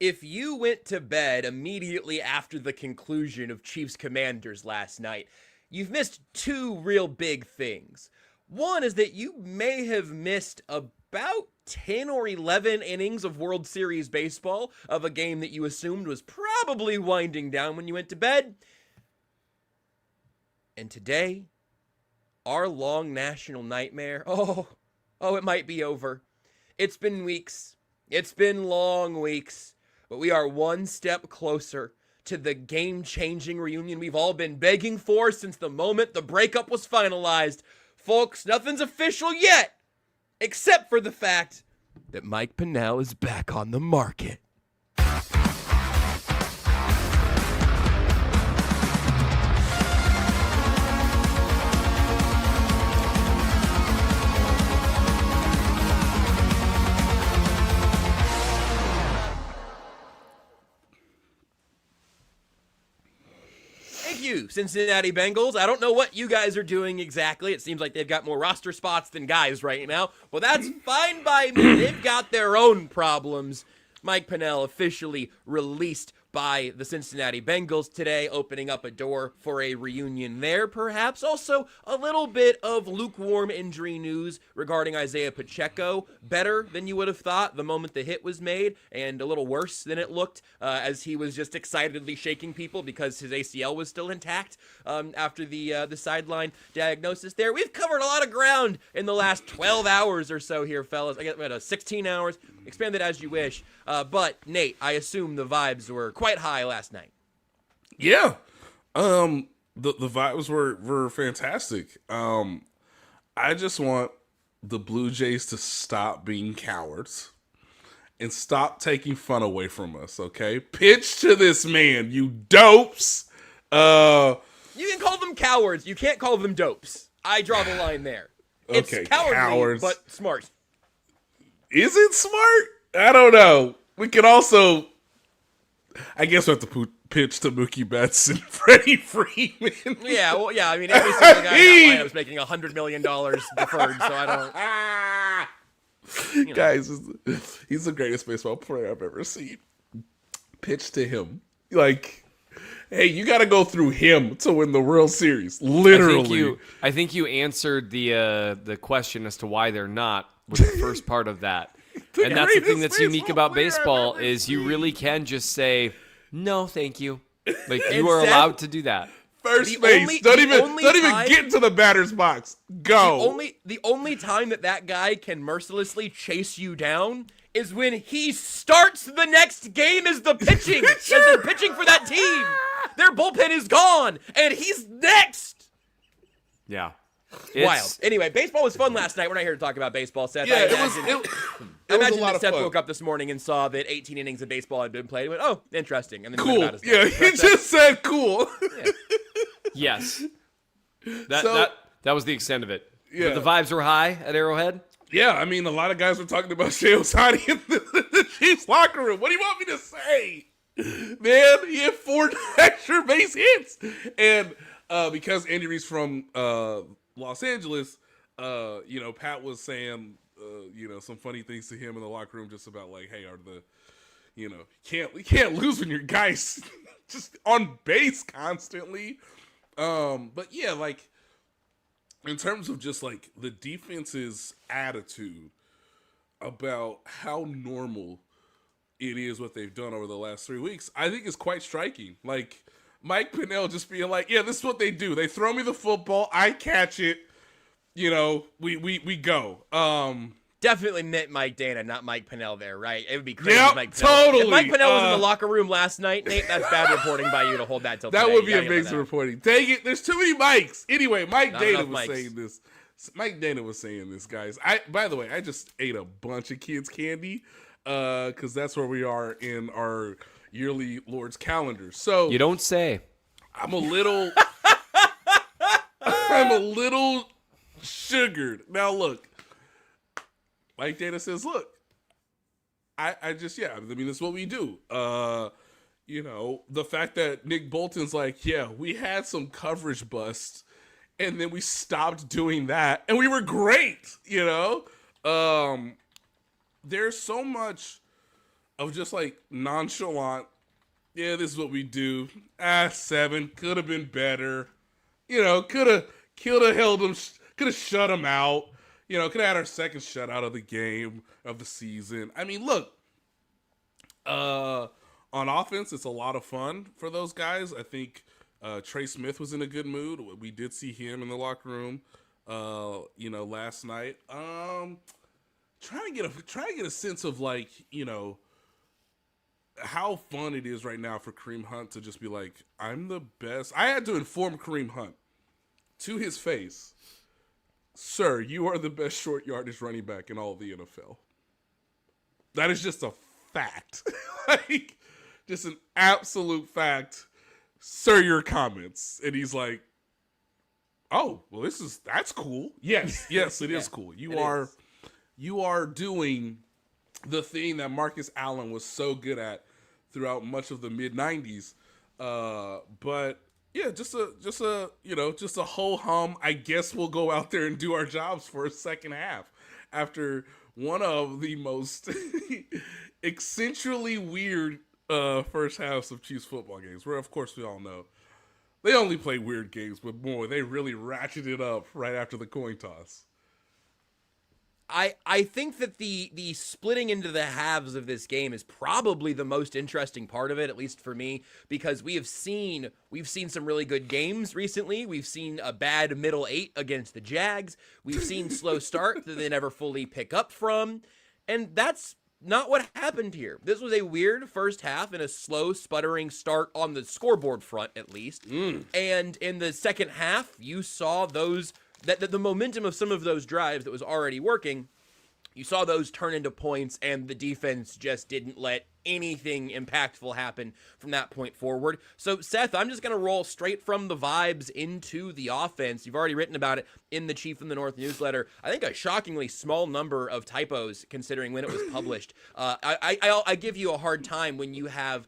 if you went to bed immediately after the conclusion of Chiefs Commanders last night, you've missed two real big things. One is that you may have missed about 10 or 11 innings of World Series baseball of a game that you assumed was probably winding down when you went to bed. And today, our long national nightmare, it might be over. It's been weeks. It's been long weeks. But we are one step closer to the game-changing reunion we've all been begging for since the moment the breakup was finalized. Folks, nothing's official yet, except for the fact that Mike Pennel is back on the market. You, Cincinnati Bengals. I don't know what you guys are doing exactly. It seems like they've got more roster spots than guys right now. Well, that's fine by me. They've got their own problems. Mike Pennel officially released by the Cincinnati Bengals today, opening up a door for a reunion there, perhaps. Also, a little bit of lukewarm injury news regarding Isaiah Pacheco. Better than you would have thought the moment the hit was made, and a little worse than it looked as he was just excitedly shaking people because his ACL was still intact after the sideline diagnosis there. We've covered a lot of ground in the last 12 hours or so here, fellas. I guess 16 hours. Expand it as you wish. But, Nate, I assume the vibes were quite high last night. Yeah. The vibes were fantastic. I just want the Blue Jays to stop being cowards and stop taking fun away from us, okay? Pitch to this man, you dopes. You can call them cowards. You can't call them dopes. I draw the line there. It's okay, cowardly, cowards. but smart. Is it smart? I don't know. We could also, I guess we have to pitch to Mookie Betts and Freddie Freeman. Yeah, well, yeah. I mean, every single guy in that lineup is making $100 million deferred, so I don't. You know. Guys, he's the greatest baseball player I've ever seen. Pitch to him. Like, hey, you got to go through him to win the World Series. Literally. I think you answered the question as to why they're not with the first part of that. And that's the thing that's unique about baseball is you really can just say, no, thank you. Like, you are allowed to do that. First base. Don't even get into the batter's box. Go. The only time that guy can mercilessly chase you down is when he starts the next game as the pitching. As the pitching for that team. Their bullpen is gone, and he's next. Yeah. Wild. Anyway, baseball was fun last night. We're not here to talk about baseball, Seth. Yeah, I imagine that Seth woke up this morning and saw that 18 innings of baseball had been played. He went, oh, interesting. And then cool. He went about his day. He just said cool. Yeah. Yes. That was the extent of it. Yeah. But the vibes were high at Arrowhead. Yeah, I mean, a lot of guys were talking about Shohei Ohtani in the Chiefs locker room. What do you want me to say? Man, he had 4 extra base hits. And because Andy Reid's from Los Angeles, Pat was saying, some funny things to him in the locker room just about like, hey, we can't lose when your guys just on base constantly. But yeah, like in terms of just like the defense's attitude about how normal it is what they've done over the last 3 weeks, I think is quite striking. Like Mike Pennel just being like, yeah, this is what they do. They throw me the football, I catch it, we go. Definitely meant Mike Dana, not Mike Pennel there, right? It would be crazy. Yep, Mike Pennel. totally. If Mike Pennel was in the locker room last night, Nate, that's bad reporting by you to hold that till today. That would be amazing reporting. Dang it, there's too many mics. Anyway, Mike Dana was saying this. Mike Dana was saying this, guys. By the way, I just ate a bunch of kids' candy because that's where we are in our yearly Lord's calendar. So you don't say. I'm a little sugared. Now look, Mike Dana says, look, I mean, this is what we do. The fact that Nick Bolton's like, yeah, we had some coverage busts, and then we stopped doing that, and we were great, There's so much of just like nonchalant. Yeah, this is what we do. 7 could have been better. Could have held them. Could have shut them out. Could have had our second shutout of the game of the season. I mean, look. On offense, it's a lot of fun for those guys. I think Trey Smith was in a good mood. We did see him in the locker room, last night. Trying to get a sense of like, how fun it is right now for Kareem Hunt to just be like, I'm the best. I had to inform Kareem Hunt to his face, sir, you are the best short yardage running back in all of the NFL. That is just a fact. Like, just an absolute fact. Sir, your comments. And he's like, oh, well, that's cool. Yes, it is cool. You are doing the thing that Marcus Allen was so good at throughout much of the mid-90s. But yeah, just a whole hum. I guess we'll go out there and do our jobs for a second half after one of the most eccentrically weird first halves of Chiefs football games, where of course we all know they only play weird games, but boy, they really ratcheted it up right after the coin toss. I think that the splitting into the halves of this game is probably the most interesting part of it, at least for me, because we've seen some really good games recently. We've seen a bad middle 8 against the Jags. We've seen slow start that they never fully pick up from, and that's not what happened here. This was a weird first half and a slow, sputtering start on the scoreboard front, at least. And in the second half, you saw that the momentum of some of those drives that was already working, you saw those turn into points, and the defense just didn't let anything impactful happen from that point forward. So, Seth, I'm just going to roll straight from the vibes into the offense. You've already written about it in the Chief from the North newsletter. I think a shockingly small number of typos considering when it was published. I give you a hard time when you have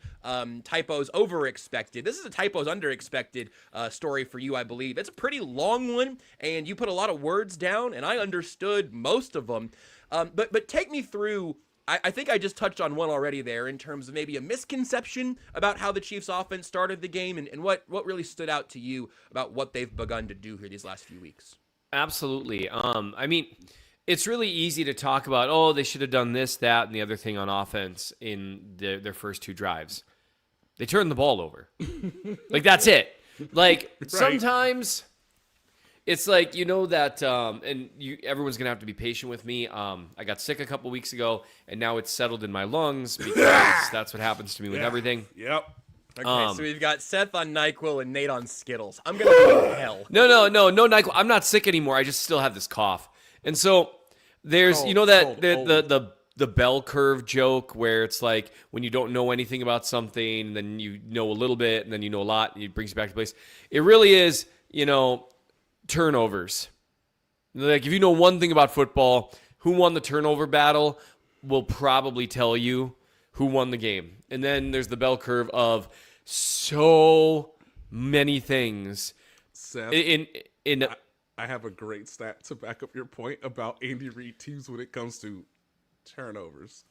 typos over expected. This is a typos under expected story for you, I believe. It's a pretty long one, and you put a lot of words down, and I understood most of them. But take me through. I think I just touched on one already there in terms of maybe a misconception about how the Chiefs offense started the game and what really stood out to you about what they've begun to do here these last few weeks. Absolutely. I mean, it's really easy to talk about, they should have done this, that, and the other thing on offense in their first 2 drives. They turned the ball over. Like, that's it. Like, right. Sometimes it's like, that, and everyone's going to have to be patient with me. I got sick a couple weeks ago, and now it's settled in my lungs because that's what happens to me with everything. Yep. Okay, so we've got Seth on NyQuil and Nate on Skittles. I'm going to go to hell. No NyQuil. I'm not sick anymore. I just still have this cough. And so there's, the bell curve joke where it's like when you don't know anything about something, then you know a little bit, and then you know a lot, and it brings you back to place. It really is, turnovers. Like, if you know one thing about football, who won the turnover battle will probably tell you who won the game. And then there's the bell curve of so many things. Seth, I have a great stat to back up your point about Andy Reid teams when it comes to turnovers.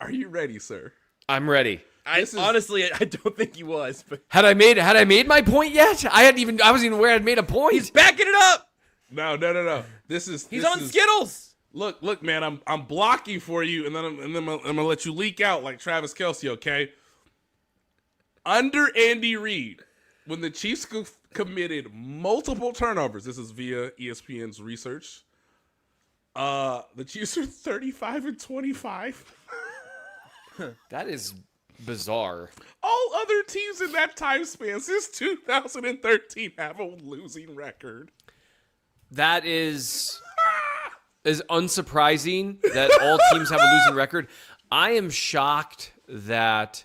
Are you ready, sir? I'm ready. Honestly, I don't think he was. But had I made my point yet? I wasn't even aware I'd made a point. He's backing it up. No. He's on Skittles. Look, man. I'm blocking for you, and then I'm gonna let you leak out like Travis Kelsey. Okay. Under Andy Reid, when the Chiefs committed multiple turnovers, this is via ESPN's research. The Chiefs are 35-25. That is bizarre. All other teams in that time span since 2013 have a losing record. That is unsurprising that all teams have a losing record. I am shocked that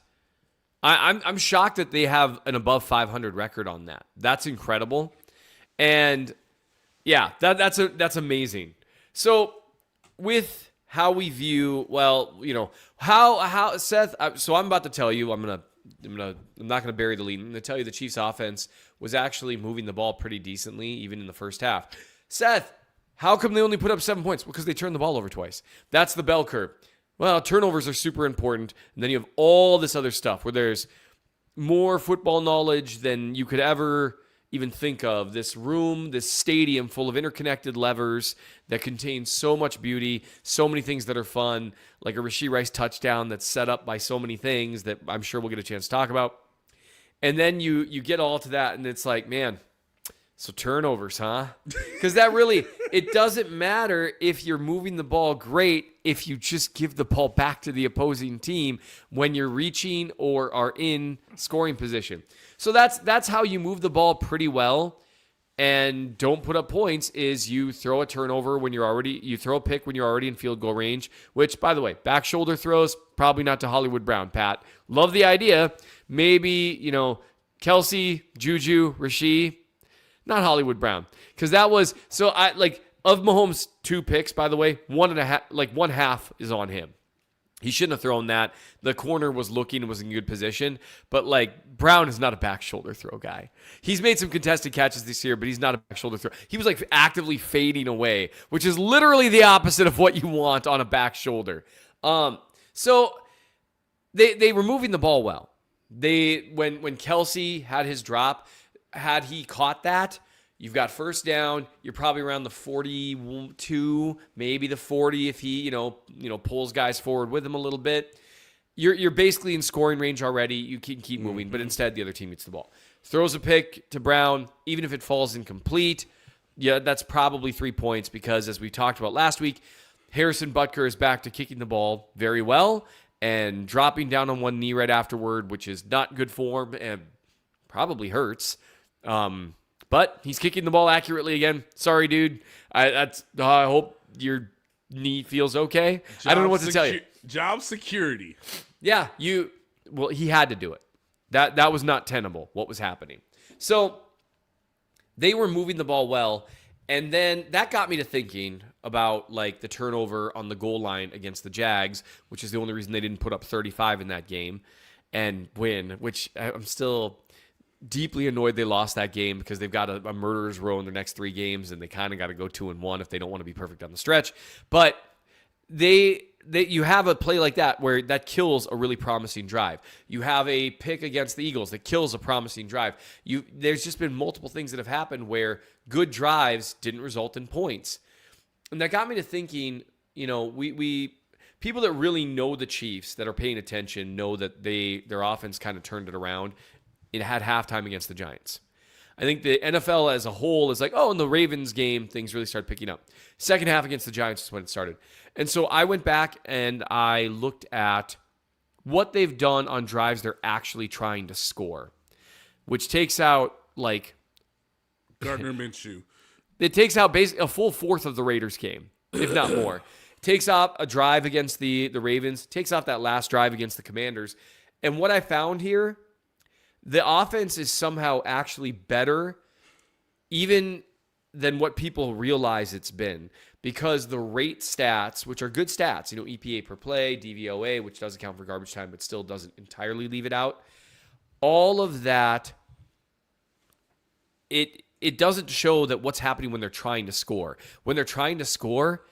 I'm shocked that they have an above 500 record on that. That's incredible. And yeah, that's amazing. So with how we view, how Seth. So I'm about to tell you. I'm not gonna bury the lead. I'm gonna tell you the Chiefs' offense was actually moving the ball pretty decently, even in the first half. Seth, how come they only put up 7 points? Well, because they turned the ball over twice. That's the bell curve. Well, turnovers are super important. And then you have all this other stuff where there's more football knowledge than you could ever even think of. This room, this stadium full of interconnected levers that contains so much beauty, so many things that are fun, like a Rashee Rice touchdown that's set up by so many things that I'm sure we'll get a chance to talk about. And then you get all to that, and it's like, man, so turnovers, huh? Because that really, it doesn't matter if you're moving the ball great if you just give the ball back to the opposing team when you're reaching or are in scoring position. So that's how you move the ball pretty well and don't put up points is you throw a turnover when you throw a pick when you're already in field goal range, which, by the way, back shoulder throws, probably not to Hollywood Brown, Pat. Love the idea. Maybe, Kelsey, Juju, Rashee, not Hollywood Brown. Because that was, so I like, of Mahomes' 2 picks, by the way, 1.5 is on him. He shouldn't have thrown that. The corner was looking and was in good position. But, Brown is not a back shoulder throw guy. He's made some contested catches this year, but he's not a back shoulder throw. He was, actively fading away, which is literally the opposite of what you want on a back shoulder. So they were moving the ball well. When Kelsey had his drop, had he caught that, you've got first down. You're probably around the 42, maybe the 40 if he, pulls guys forward with him a little bit. You're basically in scoring range already. You can keep moving, but instead the other team gets the ball. Throws a pick to Brown, even if it falls incomplete. Yeah, that's probably 3 points because, as we talked about last week, Harrison Butker is back to kicking the ball very well and dropping down on one knee right afterward, which is not good form and probably hurts. But he's kicking the ball accurately again. Sorry, dude. I hope your knee feels okay. I don't know what to tell you. Job security. Yeah, he had to do it. That was not tenable, what was happening. So they were moving the ball well, and then that got me to thinking about the turnover on the goal line against the Jags, which is the only reason they didn't put up 35 in that game and win, which I'm still deeply annoyed they lost that game because they've got a murderer's row in their next 3 games, and they kind of got to go 2-1 if they don't want to be perfect on the stretch. But you have a play like that where that kills a really promising drive. You have a pick against the Eagles that kills a promising drive. There's just been multiple things that have happened where good drives didn't result in points. And that got me to thinking, we people that really know the Chiefs, that are paying attention, know that their offense kind of turned it around. It had halftime against the Giants. I think the NFL as a whole is in the Ravens game, things really started picking up. Second half against the Giants is when it started. And so I went back and I looked at what they've done on drives they're actually trying to score, which takes out Gardner Minshew. It takes out basically a full fourth of the Raiders game, if not more. Takes off a drive against the Ravens, takes off that last drive against the Commanders. And what I found here, the offense is somehow actually better even than what people realize it's been, because the rate stats, which are good stats, EPA per play, DVOA, which does account for garbage time but still doesn't entirely leave it out, all of that, it doesn't show that what's happening when they're trying to score. When they're trying to score,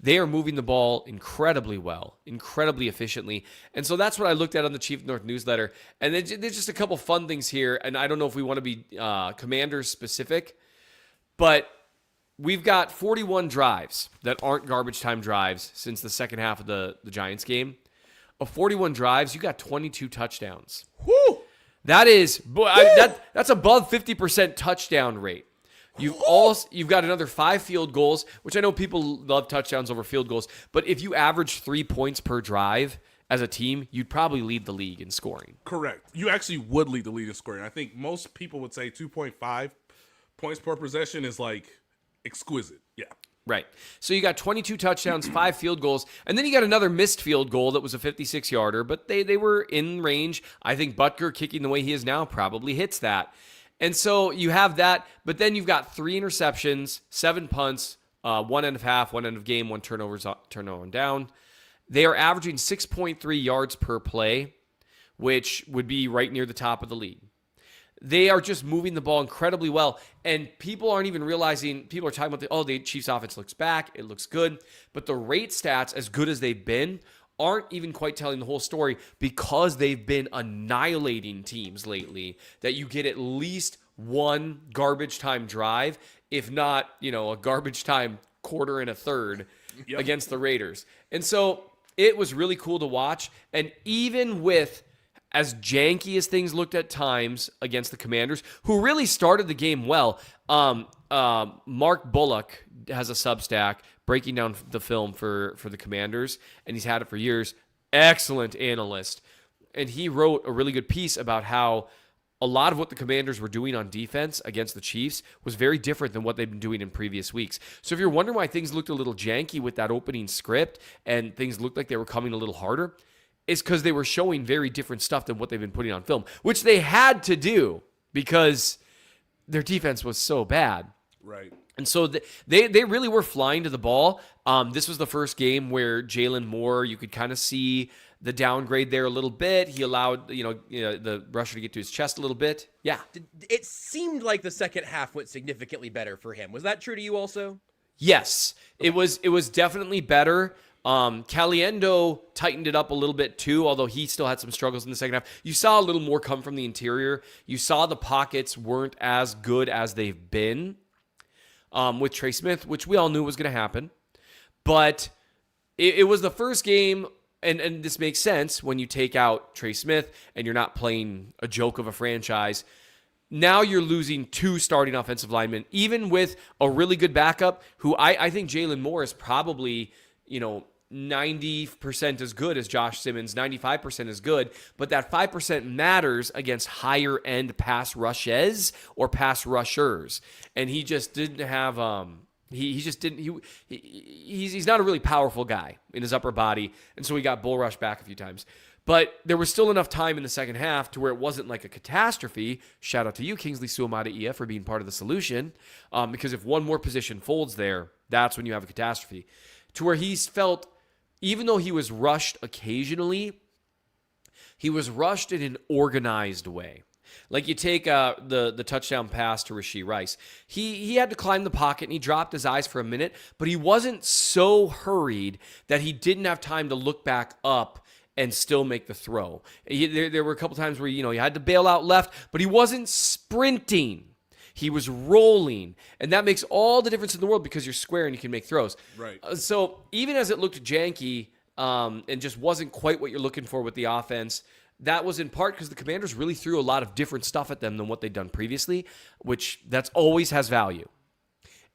they are moving the ball incredibly well, incredibly efficiently. And so that's what I looked at on the Chief North newsletter. And then there's just a couple fun things here. And I don't know if we want to be Commanders specific, but we've got 41 drives that aren't garbage time drives since the second half of the Giants game. Of 41 drives, you got 22 touchdowns. Woo! That's above 50% touchdown rate. You've got another 5 field goals, which I know people love touchdowns over field goals, but if you average 3 points per drive as a team, you'd probably lead the league in scoring. Correct. You actually would lead the league in scoring. I think most people would say 2.5 points per possession is exquisite. Yeah. Right. So you got 22 touchdowns, 5 field goals, and then you got another missed field goal that was a 56-yarder, but they were in range. I think Butker, kicking the way he is now, probably hits that. And so you have that, but then you've got 3 interceptions, 7 punts, 1 end of half, 1 end of game, 1 turnover on down. They are averaging 6.3 yards per play, which would be right near the top of the league. They are just moving the ball incredibly well, and people aren't even realizing, people are talking about the Chiefs offense looks back, it looks good, but the rate stats, as good as they've been, aren't even quite telling the whole story because they've been annihilating teams lately, that you get at least one garbage time drive, if not, a garbage time quarter and a third against the Raiders. And so it was really cool to watch. And even with as janky as things looked at times against the Commanders, who really started the game well, Mark Bullock has a Substack breaking down the film for the Commanders, and he's had it for years. Excellent analyst. And he wrote a really good piece about how a lot of what the Commanders were doing on defense against the Chiefs was very different than what they've been doing in previous weeks. So if you're wondering why things looked a little janky with that opening script and things looked like they were coming a little harder, it's because they were showing very different stuff than what they've been putting on film, which they had to do because their defense was so bad. Right. And so they really were flying to the ball. This was the first game where Jalen Moore, you could kind of see the downgrade there a little bit. He allowed the rusher to get to his chest a little bit. Yeah. It seemed like the second half went significantly better for him. Was that true to you also? Yes. It was definitely better. Caliendo tightened it up a little bit too, although he still had some struggles in the second half. You saw a little more come from the interior. You saw the pockets weren't as good as they've been with Trey Smith, which we all knew was going to happen. But it was the first game, and this makes sense when you take out Trey Smith and you're not playing a joke of a franchise. Now you're losing two starting offensive linemen, even with a really good backup, who I think Jalen Moore is probably 90% as good as Josh Simmons, 95% as good, but that 5% matters against higher end pass rushes or pass rushers. And he just didn't have, he's not a really powerful guy in his upper body. And so he got bull rushed back a few times. But there was still enough time in the second half to where it wasn't like a catastrophe. Shout out to you, Kingsley Suamata-Ia, for being part of the solution. Because if one more position folds there, that's when you have a catastrophe. To where he's felt, even though he was rushed occasionally, he was rushed in an organized way. Like you take the touchdown pass to Rashee Rice. He had to climb the pocket and he dropped his eyes for a minute, but he wasn't so hurried that he didn't have time to look back up and still make the throw. There were a couple times where, you had to bail out left, but he wasn't sprinting. He was rolling, and that makes all the difference in the world because you're square and you can make throws. Right. So even as it looked janky and just wasn't quite what you're looking for with the offense, that was in part because the Commanders really threw a lot of different stuff at them than what they'd done previously, which that's always has value.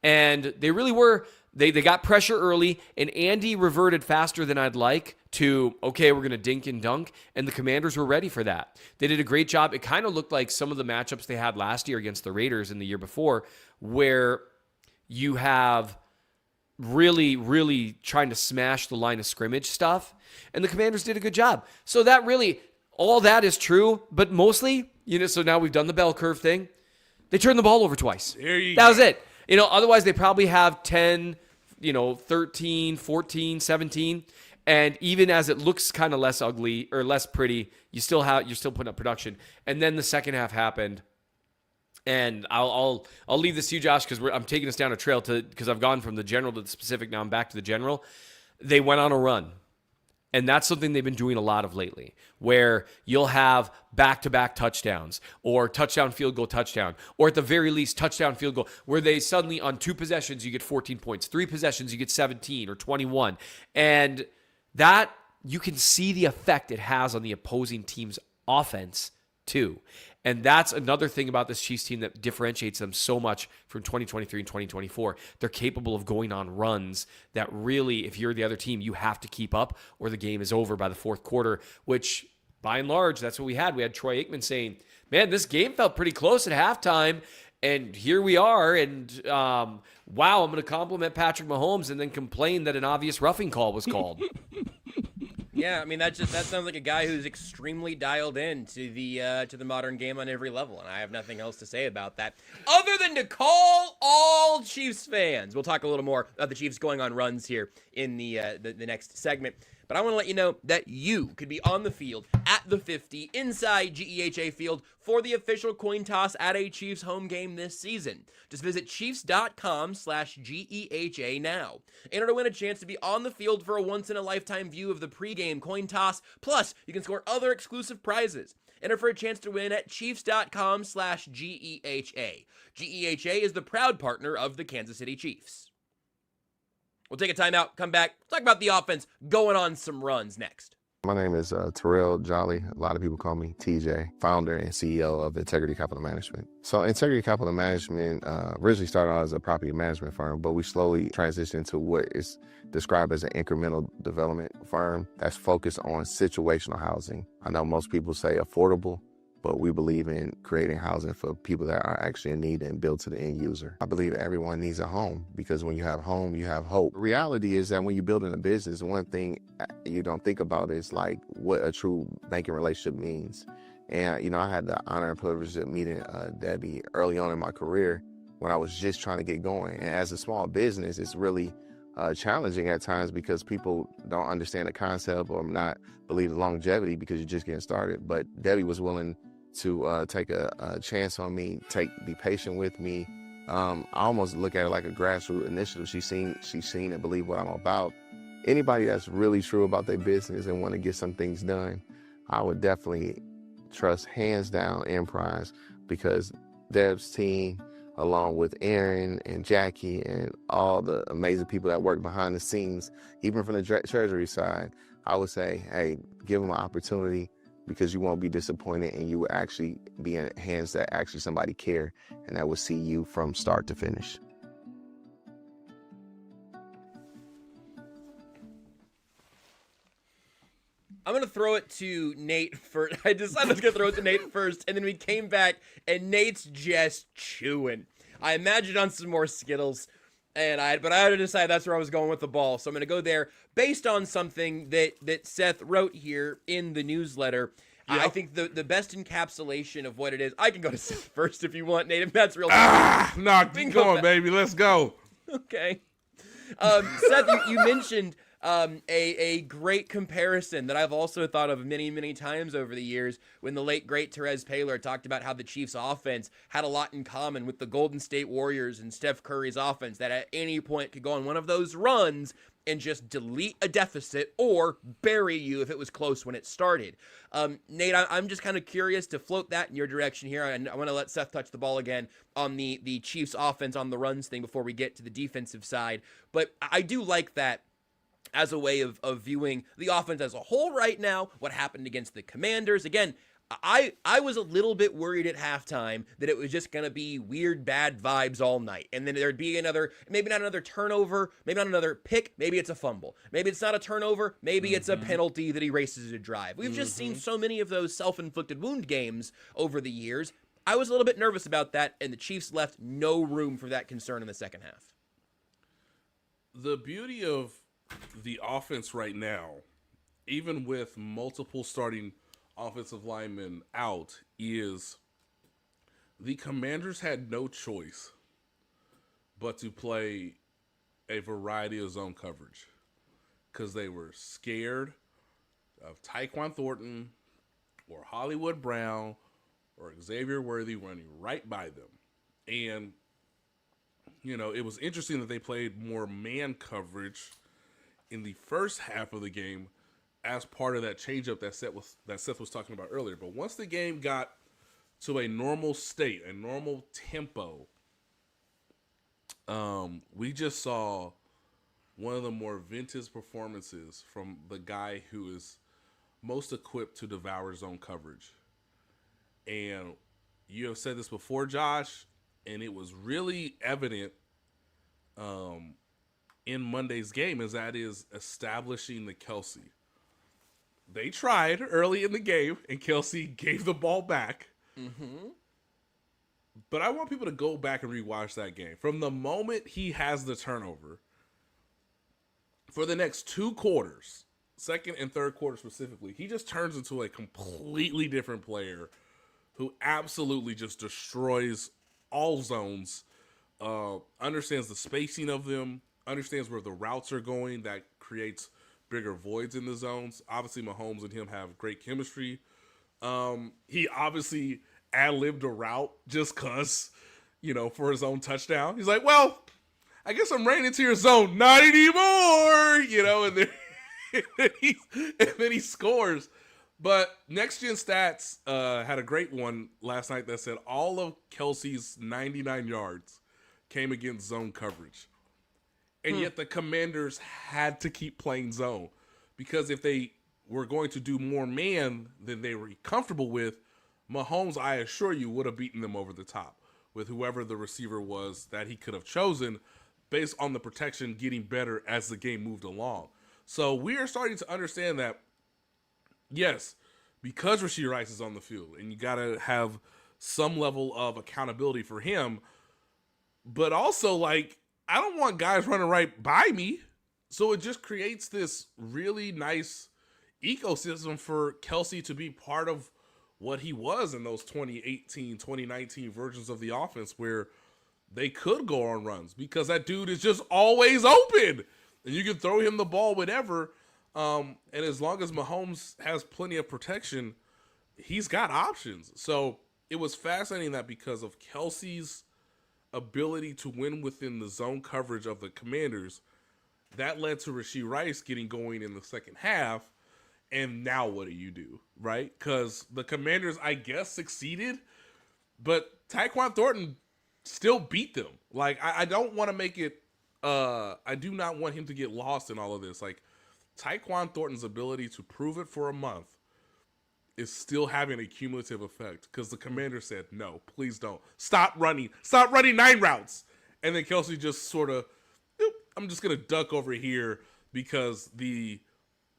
And they really were, they got pressure early, and Andy reverted faster than I'd like to, okay, we're going to dink and dunk, and the Commanders were ready for that. They did a great job. It kind of looked like some of the matchups they had last year against the Raiders and the year before, where you have really, really trying to smash the line of scrimmage stuff, and the Commanders did a good job. So that really, all that is true, but mostly, so now we've done the bell curve thing. They turned the ball over twice. That was it. Otherwise they probably have 10, 13, 14, 17. And even as it looks kind of less ugly or less pretty, you're still putting up production. And then the second half happened. And I'll leave this to you, Josh, because I'm taking us down a trail because I've gone from the general to the specific. Now I'm back to the general. They went on a run. And that's something they've been doing a lot of lately, where you'll have back-to-back touchdowns or touchdown, field goal, touchdown, or at the very least touchdown, field goal, where they suddenly on 2 possessions, you get 14 points, 3 possessions, you get 17 or 21. And that, you can see the effect it has on the opposing team's offense too. And that's another thing about this Chiefs team that differentiates them so much from 2023 and 2024. They're capable of going on runs that really, if you're the other team, you have to keep up or the game is over by the fourth quarter, which by and large, that's what we had. We had Troy Aikman saying, man, this game felt pretty close at halftime. And here we are. And wow, I'm going to compliment Patrick Mahomes and then complain that an obvious roughing call was called. Yeah, I mean that sounds like a guy who's extremely dialed in to the modern game on every level, and I have nothing else to say about that other than to call all Chiefs fans. We'll talk a little more about the Chiefs going on runs here in the next segment. But I want to let you know that you could be on the field at the 50 inside GEHA Field for the official coin toss at a Chiefs home game this season. Just visit chiefs.com/GEHA now. Enter to win a chance to be on the field for a once-in-a-lifetime view of the pregame coin toss. Plus, you can score other exclusive prizes. Enter for a chance to win at chiefs.com/GEHA. GEHA is the proud partner of the Kansas City Chiefs. We'll take a timeout, come back, talk about the offense going on some runs next. My name is Terrell Jolly. A lot of people call me TJ, founder and CEO of Integrity Capital Management. So Integrity Capital Management originally started out as a property management firm, but we slowly transitioned to what is described as an incremental development firm that's focused on situational housing. I know most people say affordable, but we believe in creating housing for people that are actually in need and built to the end user. I believe everyone needs a home because when you have home, you have hope. The reality is that when you're building a business, one thing you don't think about is like what a true banking relationship means. And, I had the honor and privilege of meeting Debbie early on in my career when I was just trying to get going. And as a small business, it's really challenging at times because people don't understand the concept or not believe the longevity because you're just getting started. But Debbie was willing to take a chance on me, be patient with me. I almost look at it like a grassroots initiative. She's seen and believe what I'm about. Anybody that's really true about their business and want to get some things done, I would definitely trust hands down Enterprise because Deb's team, along with Aaron and Jackie and all the amazing people that work behind the scenes, even from the treasury side, I would say, hey, give them an opportunity because you won't be disappointed and you will actually be in hands that actually somebody care and that will see you from start to finish. I'm going to throw it to Nate first. I decided I was going to throw it to Nate first, and then we came back, and Nate's just chewing. I imagined on some more Skittles, but I had to decide that's where I was going with the ball. So I'm going to go there based on something that Seth wrote here in the newsletter. Yep. I think the best encapsulation of what it is. I can go to Seth first if you want, Nate, if that's real. Keep going, baby. Let's go. Okay. Seth, you mentioned a great comparison that I've also thought of many, many times over the years when the late, great Terez Paylor talked about how the Chiefs' offense had a lot in common with the Golden State Warriors and Steph Curry's offense, that at any point could go on one of those runs and just delete a deficit or bury you if it was close when it started. Nate, I'm just kind of curious to float that in your direction here, and I want to let Seth touch the ball again on the Chiefs' offense on the runs thing before we get to the defensive side. But I do like that as a way of viewing the offense as a whole right now, what happened against the Commanders. Again, I was a little bit worried at halftime that it was just going to be weird, bad vibes all night. And then there'd be maybe not another turnover, maybe not another pick, maybe it's a fumble. Maybe it's not a turnover, maybe it's a penalty that erases a drive. We've just seen so many of those self-inflicted wound games over the years. I was a little bit nervous about that, and the Chiefs left no room for that concern in the second half. The beauty of the offense right now, even with multiple starting offensive linemen out, is the Commanders had no choice but to play a variety of zone coverage because they were scared of Tyquan Thornton or Hollywood Brown or Xavier Worthy running right by them. And, it was interesting that they played more man coverage in the first half of the game as part of that changeup that Seth was talking about earlier. But once the game got to a normal state, a normal tempo, we just saw one of the more vintage performances from the guy who is most equipped to devour zone coverage. And you have said this before, Josh, and it was really evident in Monday's game, is that is establishing the Kelsey. They tried early in the game, and Kelsey gave the ball back. Mm-hmm. But I want people to go back and rewatch that game. From the moment he has the turnover, for the next two quarters, second and third quarter specifically, he just turns into a completely different player who absolutely just destroys all zones, understands the spacing of them, understands where the routes are going, that creates bigger voids in the zones. Obviously, Mahomes and him have great chemistry. He obviously ad-libbed a route just because, for his own touchdown. He's like, well, I guess I'm running into your zone. Not anymore, and then, and then he scores. But Next Gen Stats had a great one last night that said all of Kelsey's 99 yards came against zone coverage. And yet the Commanders had to keep playing zone because if they were going to do more man than they were comfortable with, Mahomes, I assure you, would have beaten them over the top with whoever the receiver was that he could have chosen based on the protection getting better as the game moved along. So we are starting to understand that, yes, because Rashee Rice is on the field and you got to have some level of accountability for him, but also, I don't want guys running right by me. So it just creates this really nice ecosystem for Kelsey to be part of what he was in those 2018, 2019 versions of the offense where they could go on runs because that dude is just always open. And you can throw him the ball whenever. And as long as Mahomes has plenty of protection, he's got options. So it was fascinating that because of Kelsey's ability to win within the zone coverage of the Commanders, that led to Rashee Rice getting going in the second half. And now what do, right? Because the Commanders, I guess, succeeded, but Tyquan Thornton still beat them. I don't want to make it, I do not want him to get lost in all of this. Tyquan Thornton's ability to prove it for a month is still having a cumulative effect because the Commander said, no, please don't. Stop running 9 routes. And then Kelsey just sort of, I'm just going to duck over here because the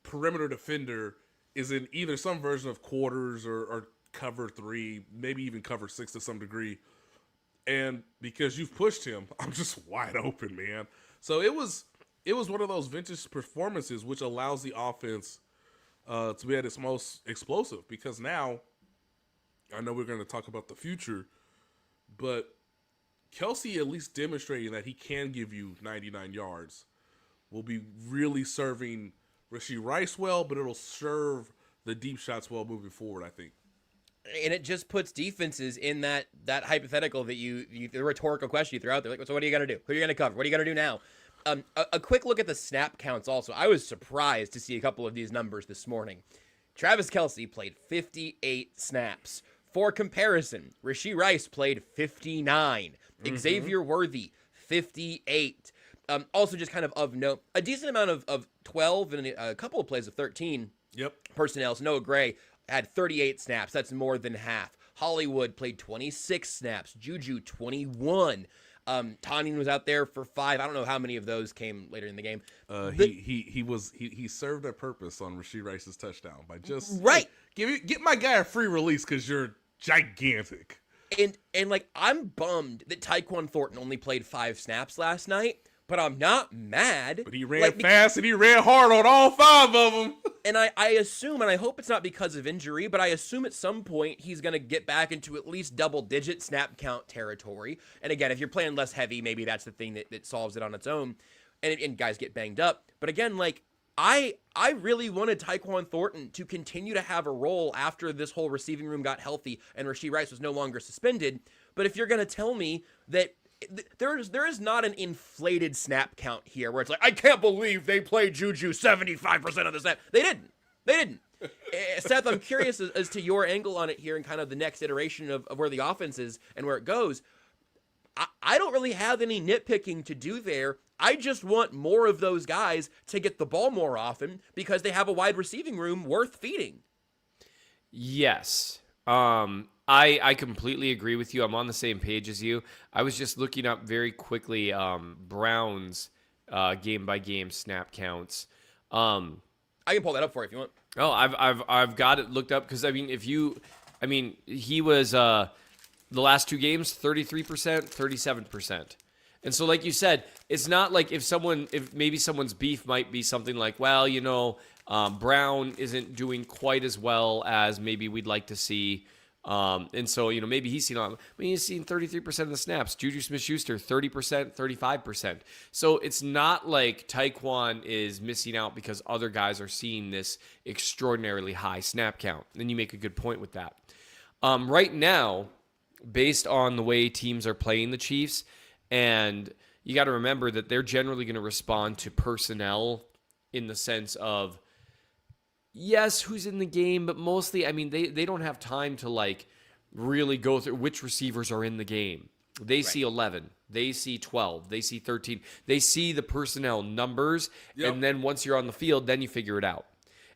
perimeter defender is in either some version of quarters or cover 3, maybe even cover 6 to some degree. And because you've pushed him, I'm just wide open, man. So it was one of those vintage performances which allows the offense to be at its most explosive because now, I know we're going to talk about the future, but Kelsey at least demonstrating that he can give you 99 yards will be really serving Rashee Rice well, but it'll serve the deep shots well moving forward, I think. And it just puts defenses in that hypothetical that the rhetorical question you throw out there. So what are you going to do? Who are you going to cover? What are you going to do now? A quick look at the snap counts also. I was surprised to see a couple of these numbers this morning. Travis Kelsey played 58 snaps. For comparison, Rashee Rice played 59. Xavier Worthy, 58. Also just kind of note, a decent amount of 12 and a couple of plays of 13 personnel. So Noah Gray had 38 snaps. That's more than half. Hollywood played 26 snaps. Juju, 21. Tanyan was out there for 5. I don't know how many of those came later in the game. He served a purpose on Rashee Rice's touchdown by just get my guy a free release because you're gigantic. And I'm bummed that Tyquan Thornton only played 5 snaps last night, but I'm not mad. But he ran fast and he ran hard on all 5 of them. And I assume, and I hope it's not because of injury, but I assume at some point he's going to get back into at least double-digit snap count territory. And again, if you're playing less heavy, maybe that's the thing that solves it on its own. And guys get banged up. But again, I really wanted Tyquan Thornton to continue to have a role after this whole receiving room got healthy and Rashee Rice was no longer suspended. But if you're going to tell me that there is not an inflated snap count here where it's I can't believe they played Juju 75% of the snap. They didn't. Seth, I'm curious as to your angle on it here and kind of the next iteration of where the offense is and where it goes. I don't really have any nitpicking to do there. I just want more of those guys to get the ball more often because they have a wide receiving room worth feeding. Yes. I completely agree with you. I'm on the same page as you. I was just looking up very quickly Browns game-by-game snap counts. I can pull that up for you if you want. Oh, I've got it looked up because he was the last 2 games 33%, 37%. And so, like you said, it's not like if maybe someone's beef might be something like, well, Brown isn't doing quite as well as maybe we'd like to see. And so, maybe he's seen 33% of the snaps. Juju Smith-Schuster, 30%, 35%. So it's not like Tyquan is missing out because other guys are seeing this extraordinarily high snap count. And you make a good point with that. Right now, based on the way teams are playing the Chiefs, and you got to remember that they're generally going to respond to personnel in the sense of, yes, who's in the game, but mostly, they don't have time to really go through which receivers are in the game. They see 11, they see 12, they see 13. They see the personnel numbers, and then once you're on the field, then you figure it out.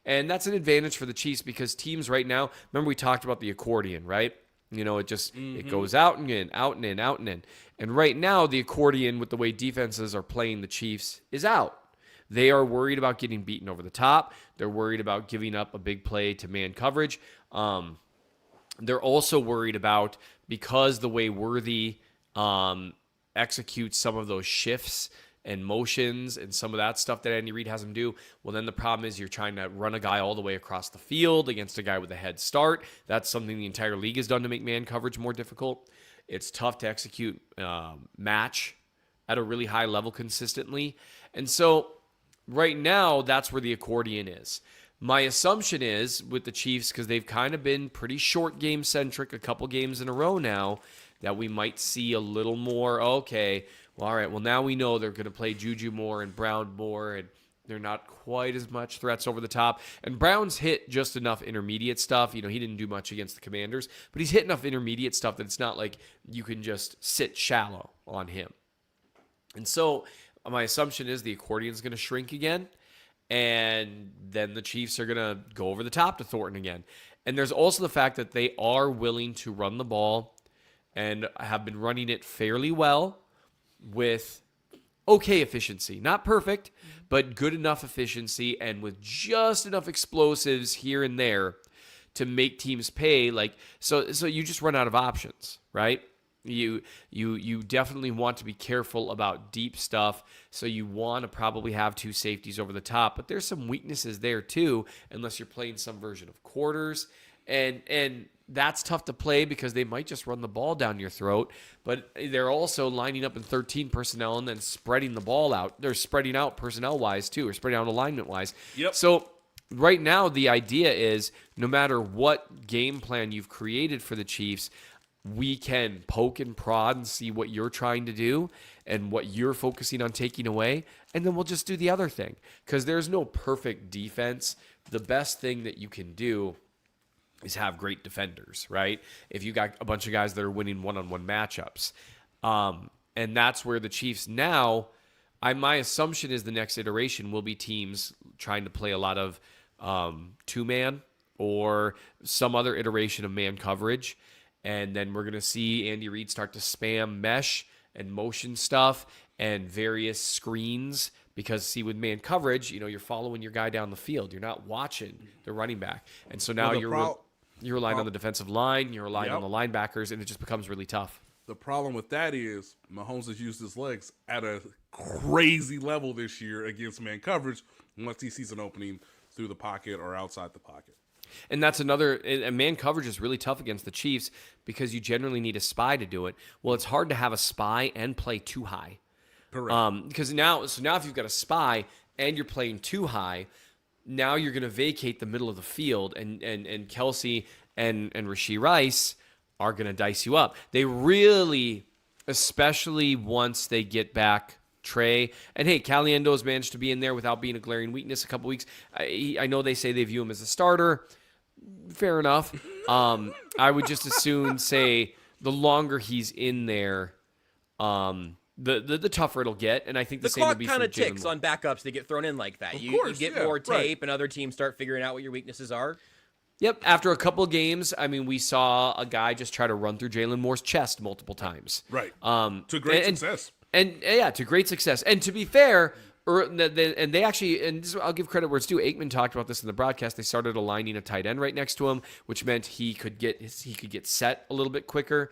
And that's an advantage for the Chiefs because teams right now, remember we talked about the accordion, right? It goes out and in, out and in, out and in. And right now, the accordion with the way defenses are playing the Chiefs is out. They are worried about getting beaten over the top. They're worried about giving up a big play to man coverage. They're also worried about, because the way Worthy executes some of those shifts and motions and some of that stuff that Andy Reid has him do, well, then the problem is you're trying to run a guy all the way across the field against a guy with a head start. That's something the entire league has done to make man coverage more difficult. It's tough to execute match at a really high level consistently. And so right now, that's where the accordion is. My assumption is with the Chiefs, because they've kind of been pretty short game centric a couple games in a row now, that we might see a little more, okay, well, all right, well, now we know they're going to play Juju more and Brown more, and they're not quite as much threats over the top. And Brown's hit just enough intermediate stuff. He didn't do much against the Commanders, but he's hit enough intermediate stuff that it's not like you can just sit shallow on him. And so my assumption is the accordion's going to shrink again, and then the Chiefs are going to go over the top to Thornton again. And there's also the fact that they are willing to run the ball and have been running it fairly well with okay efficiency. Not perfect, but good enough efficiency and with just enough explosives here and there to make teams pay. So you just run out of options, right? You definitely want to be careful about deep stuff, so you want to probably have two safeties over the top, but there's some weaknesses there too, unless you're playing some version of quarters, and that's tough to play because they might just run the ball down your throat, but they're also lining up in 13 personnel and then spreading the ball out. They're spreading out personnel-wise too, or spreading out alignment-wise. Yep. So right now the idea is no matter what game plan you've created for the Chiefs, we can poke and prod and see what you're trying to do and what you're focusing on taking away, and then we'll just do the other thing because there's no perfect defense. The best thing that you can do is have great defenders, right? If you got a bunch of guys that are winning one-on-one matchups. And that's where the Chiefs now, my assumption is the next iteration will be teams trying to play a lot of two-man or some other iteration of man coverage. And then we're going to see Andy Reid start to spam mesh and motion stuff and various screens because, see, with man coverage, you're following your guy down the field. You're not watching the running back. And so now you're relying on the defensive line, you're relying on the linebackers, and it just becomes really tough. The problem with that is Mahomes has used his legs at a crazy level this year against man coverage once he sees an opening through the pocket or outside the pocket. And that's and man coverage is really tough against the Chiefs because you generally need a spy to do it. Well, it's hard to have a spy and play too high. Correct. Because now if you've got a spy and you're playing too high, now you're going to vacate the middle of the field, and Kelsey and Rashee Rice are going to dice you up. They really, especially once they get back Trey, and hey, Caliendo's managed to be in there without being a glaring weakness a couple weeks. I know they say they view him as a starter. Fair enough. I would just as soon say the longer he's in there, the tougher it'll get, and I think the same would be for clock kind of Jalen ticks Moore. on backups that get thrown in like that. You get more tape, and other teams start figuring out what your weaknesses are. Yep. After a couple of games, we saw a guy just try to run through Jalen Moore's chest multiple times. Right. To great success. To great success. And to be fair, and they actually, and this, I'll give credit where it's due. Aikman talked about this in the broadcast. They started aligning a tight end right next to him, which meant he could get set a little bit quicker.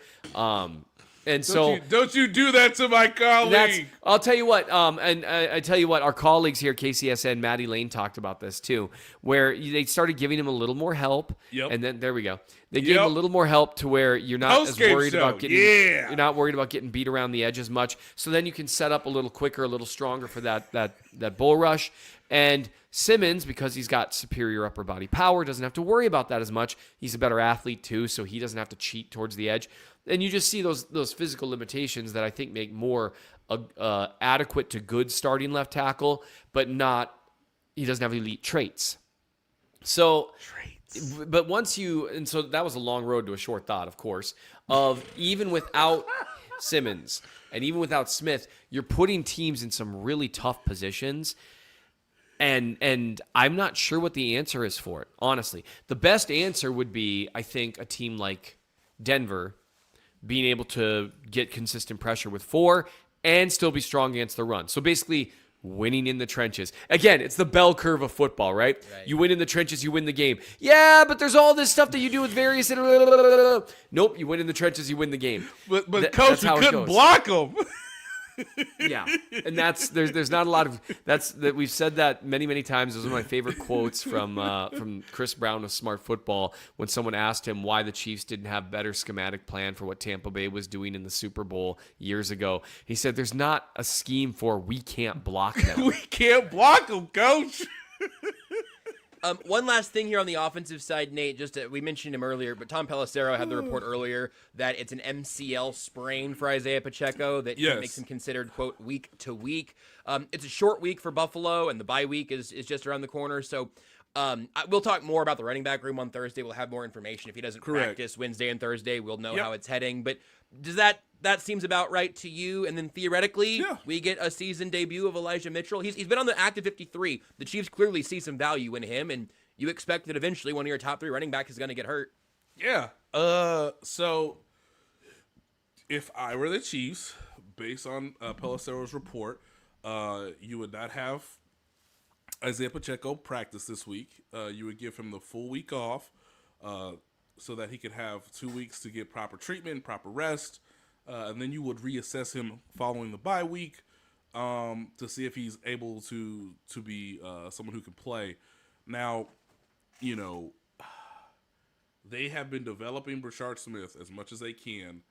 And so don't you do that to my colleague. I'll tell you what, and I tell you what, our colleagues here, KCSN, Maddie Lane talked about this too, where they started giving him a little more help. Yep. And then there we go. They gave him a little more help to where you're not as worried about getting you're not worried about getting beat around the edge as much. So then you can set up a little quicker, a little stronger for that bull rush. And Simmons, because he's got superior upper body power, doesn't have to worry about that as much. He's a better athlete too, so he doesn't have to cheat towards the edge. And you just see those physical limitations that I think make more adequate to good starting left tackle, but he doesn't have elite traits. So, but so that was a long road to a short thought, of course, of even without Simmons and even without Smith, you're putting teams in some really tough positions. And I'm not sure what the answer is for it, honestly. The best answer would be, I think, a team like Denver being able to get consistent pressure with 4 and still be strong against the run. So basically, winning in the trenches. Again, it's the bell curve of football, right? You win in the trenches, you win the game. Yeah, but there's all this stuff that you do with various... Nope, you win in the trenches, you win the game. But Coach, we couldn't block them. Yeah, and there's not a lot of that we've said that many times. Those are my favorite quotes from Chris Brown of Smart Football when someone asked him why the Chiefs didn't have better schematic plan for what Tampa Bay was doing in the Super Bowl years ago. He said, "There's not a scheme for we can't block them. We can't block them, Coach." One last thing here on the offensive side, Nate, we mentioned him earlier, but Tom Pelissero had the report earlier that it's an MCL sprain for Isaiah Pacheco that makes him considered, quote, week to week. It's a short week for Buffalo, and the bye week is just around the corner. So we'll talk more about the running back room on Thursday. We'll have more information. If he doesn't practice Wednesday and Thursday, we'll know how it's heading. But does that seems about right to you? And then theoretically, we get a season debut of Elijah Mitchell. He's been on the active 53. The Chiefs clearly see some value in him, and you expect that eventually one of your top 3 running backs is going to get hurt. Yeah. So if I were the Chiefs, based on Pelissero's report, you would not have Isaiah Pacheco practice this week. You would give him the full week off so that he could have 2 weeks to get proper treatment, proper rest. And then you would reassess him following the bye week to see if he's able to be someone who can play. Now, they have been developing Brashard Smith as much as they can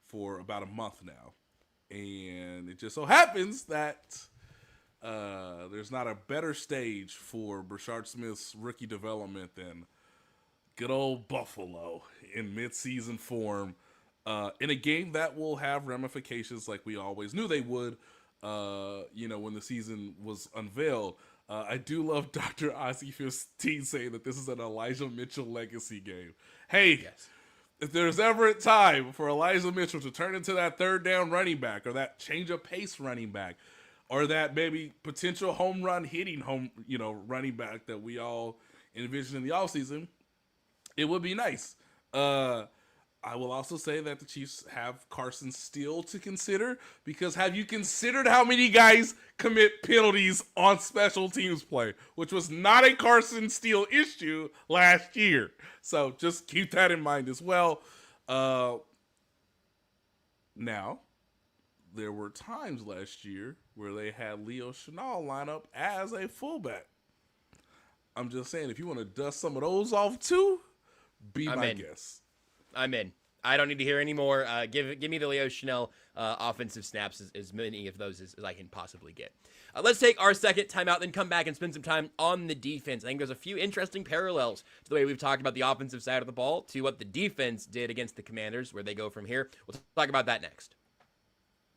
for about a month now. And it just so happens that there's not a better stage for Brashard Smith's rookie development than good old Buffalo in midseason form. In a game that will have ramifications like we always knew they would, when the season was unveiled. I do love Dr. Ozzie 15 saying that this is an Elijah Mitchell legacy game. Hey, if there's ever a time for Elijah Mitchell to turn into that third down running back or that change of pace running back or that maybe potential home run hitting running back that we all envisioned in the offseason, it would be nice. I will also say that the Chiefs have Carson Steele to consider, because have you considered how many guys commit penalties on special teams play, which was not a Carson Steele issue last year. So just keep that in mind as well. Now, there were times last year where they had Leo Chenal line up as a fullback. I'm just saying, if you want to dust some of those off too, my guest. I'm in. I don't need to hear any more. Give me the Leo Chenal offensive snaps, as many of those as I can possibly get. Let's take our second timeout, then come back and spend some time on the defense. I think there's a few interesting parallels to the way we've talked about the offensive side of the ball to what the defense did against the Commanders, where they go from here. We'll talk about that next.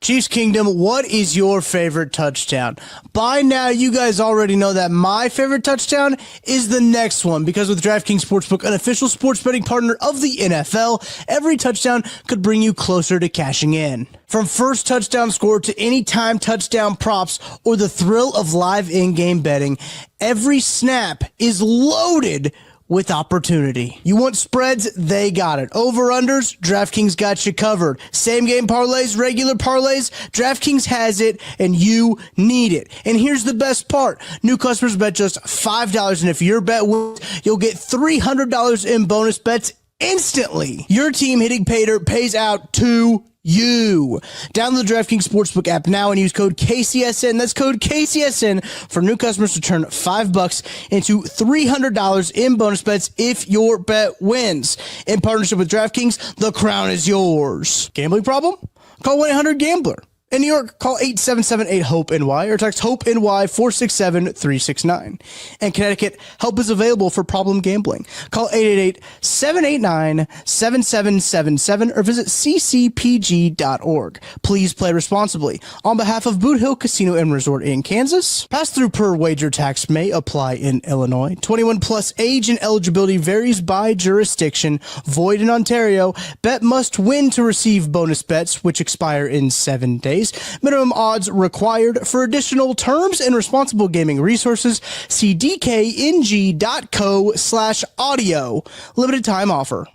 Chiefs Kingdom, what is your favorite touchdown? By now, you guys already know that my favorite touchdown is the next one, because with DraftKings Sportsbook, an official sports betting partner of the NFL, every touchdown could bring you closer to cashing in. From first touchdown score to anytime touchdown props or the thrill of live in-game betting, every snap is loaded with opportunity. You want spreads? They got it. Over-unders? DraftKings got you covered. Same-game parlays, regular parlays? DraftKings has it, and you need it. And here's the best part. New customers bet just $5, and if your bet wins, you'll get $300 in bonus bets instantly. Your team hitting pay dirt pays out too you. Download the DraftKings Sportsbook app now and use code KCSN. That's code KCSN for new customers to turn $5 into $300 in bonus bets if your bet wins. In partnership with DraftKings, the crown is yours. Gambling problem? Call 1-800-GAMBLER. In New York, call 877-8-HOPE-NY or text HOPE-NY 467-369. In Connecticut, help is available for problem gambling. Call 888-789-7777 or visit ccpg.org. Please play responsibly. On behalf of Boot Hill Casino and Resort in Kansas, pass-through per wager tax may apply in Illinois. 21 plus age and eligibility varies by jurisdiction. Void in Ontario. Bet must win to receive bonus bets, which expire in 7 days. Minimum odds required. For additional terms and responsible gaming resources, see dkng.co/audio. Limited time offer.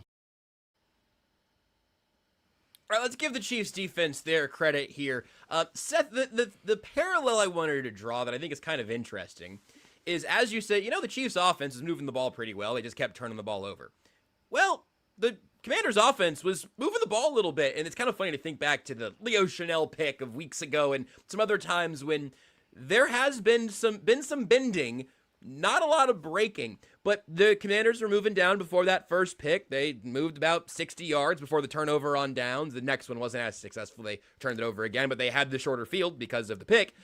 All right, let's give the Chiefs defense their credit here. Seth, the parallel I wanted to draw that I think is kind of interesting is, as you say, the Chiefs offense is moving the ball pretty well. They just kept turning the ball over. Well, the Commanders' offense was moving the ball a little bit, and it's kind of funny to think back to the Leo Chanel pick of weeks ago and some other times when there has been some bending, not a lot of breaking, but the Commanders were moving down before that first pick. They moved about 60 yards before the turnover on downs. The next one wasn't as successful. They turned it over again, but they had the shorter field because of the pick.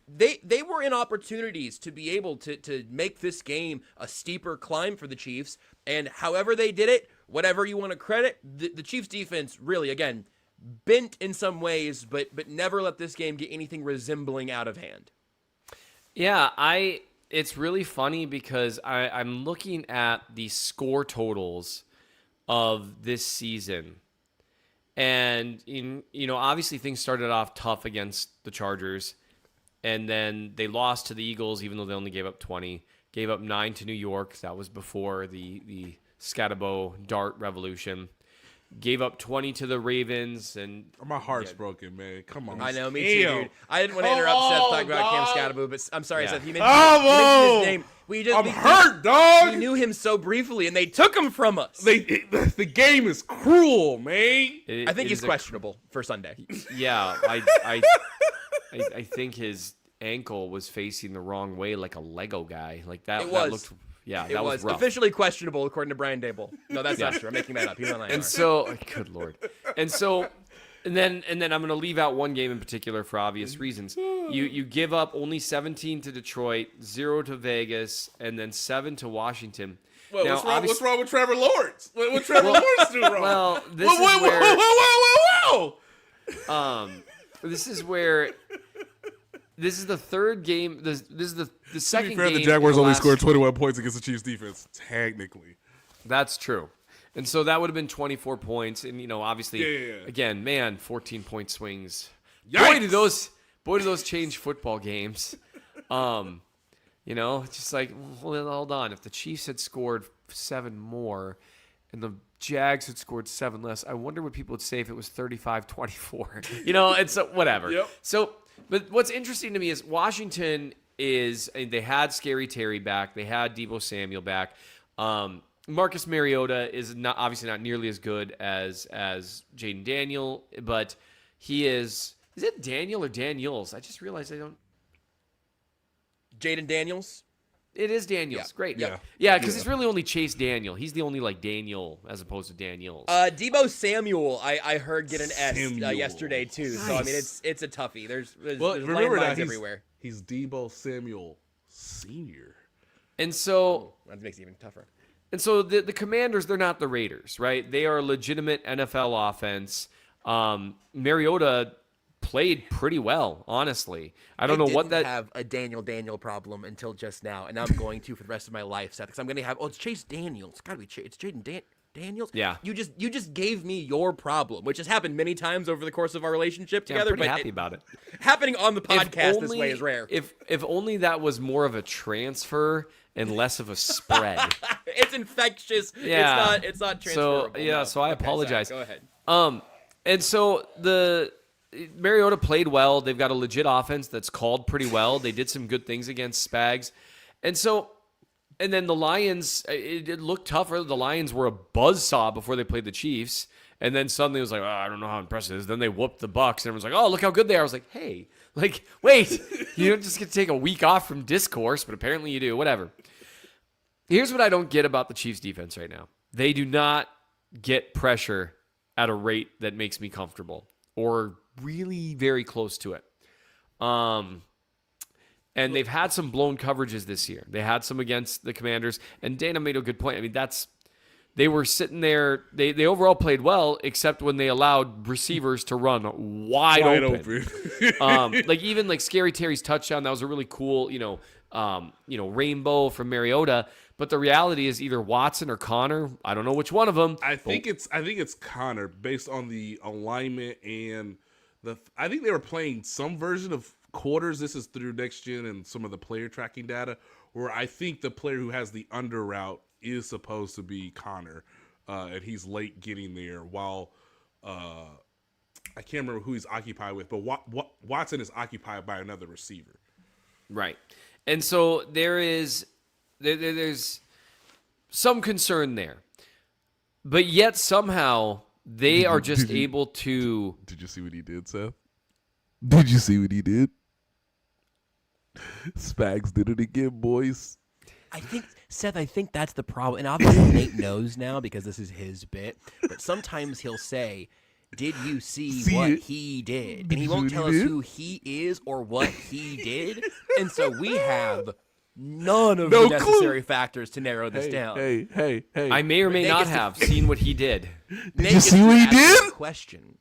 They were in opportunities to be able to make this game a steeper climb for the Chiefs, and however they did it, whatever you want to credit, the Chiefs defense really, again, bent in some ways, but never let this game get anything resembling out of hand. Yeah, it's really funny because I'm looking at the score totals of this season. And, obviously things started off tough against the Chargers. And then they lost to the Eagles, even though they only gave up 20. Gave up 9 to New York. That was before the Scatabo dart revolution. Gave up 20 to the Ravens. And my heart's broken, man. Come on. I know, me too, dude. I didn't want to interrupt Seth talking about Cam Scatabo, but I'm sorry, Seth. You mentioned his name. I'm hurt, dog. We knew him so briefly, and they took him from us. The game is cruel, man. I think he's questionable for Sunday. Yeah, I think his ankle was facing the wrong way, like a Lego guy. Like that. It was. That looked, yeah, it that was rough. officially questionable according to Brian Dable. No, that's not true. I'm making that up. He's on IR. And so, good lord. And then I'm going to leave out one game in particular for obvious reasons. You give up only 17 to Detroit, 0 to Vegas, and then 7 to Washington. Well, now, what's wrong with Trevor Lawrence? What Trevor Lawrence do wrong? Well, this whoa. This is where. This is the third game. This is the second To be fair, game. the Jaguars only scored 21 points against the Chiefs defense, technically. That's true. And so that would have been 24 points. And, obviously, Yeah. again, man, 14-point swings. Yikes. Boy, do those change football games. Just like, well, hold on. If the Chiefs had scored 7 more and the Jags had scored 7 less, I wonder what people would say if it was 35-24. It's whatever. Yep. So, but what's interesting to me is Washington they had Scary Terry back. They had Deebo Samuel back. Marcus Mariota is obviously not nearly as good as Jaden Daniel, but he is. Is it Daniel or Daniels? I just realized I don't. Jaden Daniels? It is Daniels. Yeah. Great. Yeah. Yeah, because it's really only Chase Daniel. He's the only Daniel as opposed to Daniels. Deebo Samuel, I heard get an S Samuel. yesterday too. Nice. So I mean, it's a toughie. There's remember that landmines everywhere. He's Deebo Samuel Sr. And so That makes it even tougher. And so the Commanders, they're not the Raiders, right? They are a legitimate NFL offense. Mariota played pretty well, honestly. I don't know what that. I have a Daniel problem until just now, and I'm going to for the rest of my life, Seth, because I'm going to have. Oh, it's Chase Daniels. It's got to be Chase. It's Jaden Daniels. Yeah. You just gave me your problem, which has happened many times over the course of our relationship Yeah, I'm together. pretty but happy about it. Happening on the podcast this only- way is rare. If only that was more of a transfer and less of a spread. It's infectious. Yeah. It's not transferable. So I Okay, apologize. sorry, go ahead. And so the Mariota played well. They've got a legit offense that's called pretty well. They did some good things against Spags. And then the Lions, it looked tougher. The Lions were a buzzsaw before they played the Chiefs. And then suddenly it was like, oh, I don't know how impressive it is. Then they whooped the Bucks, and everyone's like, oh, look how good they are. I was like, hey, like, wait, you don't just get to take a week off from discourse, but apparently you do. Whatever. Here's what I don't get about the Chiefs defense right now. They do not get pressure at a rate that makes me comfortable or really very close to it. And they've had some blown coverages this year. They had some against the Commanders, and Dana made a good point. I mean, they were sitting there. They overall played well, except when they allowed receivers to run wide open. Like even like Scary Terry's touchdown, that was a really cool, rainbow from Mariota. But the reality is either Watson or Connor. I don't know which one of them. I think it's Connor based on the alignment and I think they were playing some version of quarters. This is through next gen and some of the player tracking data, where I think the player who has the under route is supposed to be Connor, and he's late getting there. While I can't remember who he's occupied with, but Watson is occupied by another receiver. Right, and so there's some concern there, but yet somehow they are just able to. Did you see what he did, Seth? Did you see what he did? Spags did it again, boys. I think that's the problem. And obviously Nate knows now because this is his bit. But sometimes he'll say, did you see what he did? And he won't tell us who he is or what he did. And so we have none of the necessary factors to narrow this down. Hey. I may or may not have seen what he did. Did you see what he did? Question.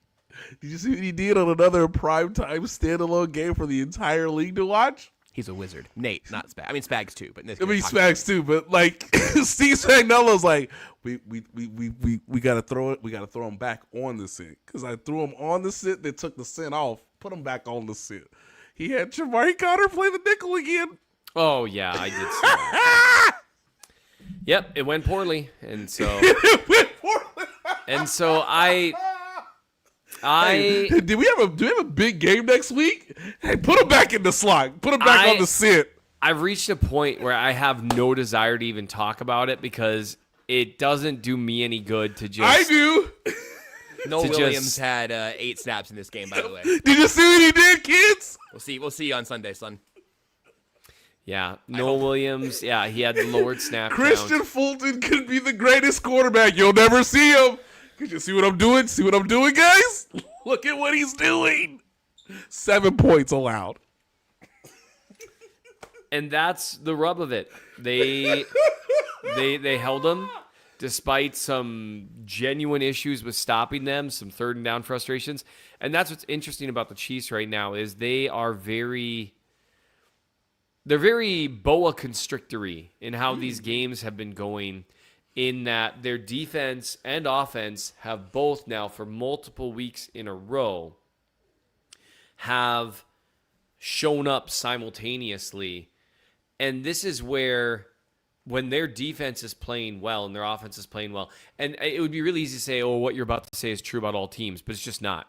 Did you see what he did on another primetime standalone game for the entire league to watch? He's a wizard. Nate, not Spags. I mean, Spags too, but in this case, Spags too, but like Steve Spagnuolo's like, we gotta throw it. We gotta throw him back on the scent because I threw him on the scent. They took the scent off, put him back on the scent. He had Jamari Connor play the nickel again. Oh yeah, I did see that. Yep, it went poorly, and so Hey, do we have a big game next week? Hey, put him back in the slot. Put him back on the sit. I've reached a point where I have no desire to even talk about it because it doesn't do me any good to just. I do. Noah Williams had 8 snaps in this game, by the way. Did you see what he did, kids? We'll see you on Sunday, son. Yeah, Noah Williams. Yeah, he had the lowered snap Christian count. Fulton could be the greatest quarterback. You'll never see him. Did you see what I'm doing? See what I'm doing, guys? Look at what he's doing. 7 points allowed. And that's the rub of it. They held him despite some genuine issues with stopping them, some third and down frustrations. And that's what's interesting about the Chiefs right now is they're very boa constrictory in how these games have been going, in that their defense and offense have both now for multiple weeks in a row have shown up simultaneously. And this is where when their defense is playing well and their offense is playing well, and it would be really easy to say, oh, what you're about to say is true about all teams, but it's just not.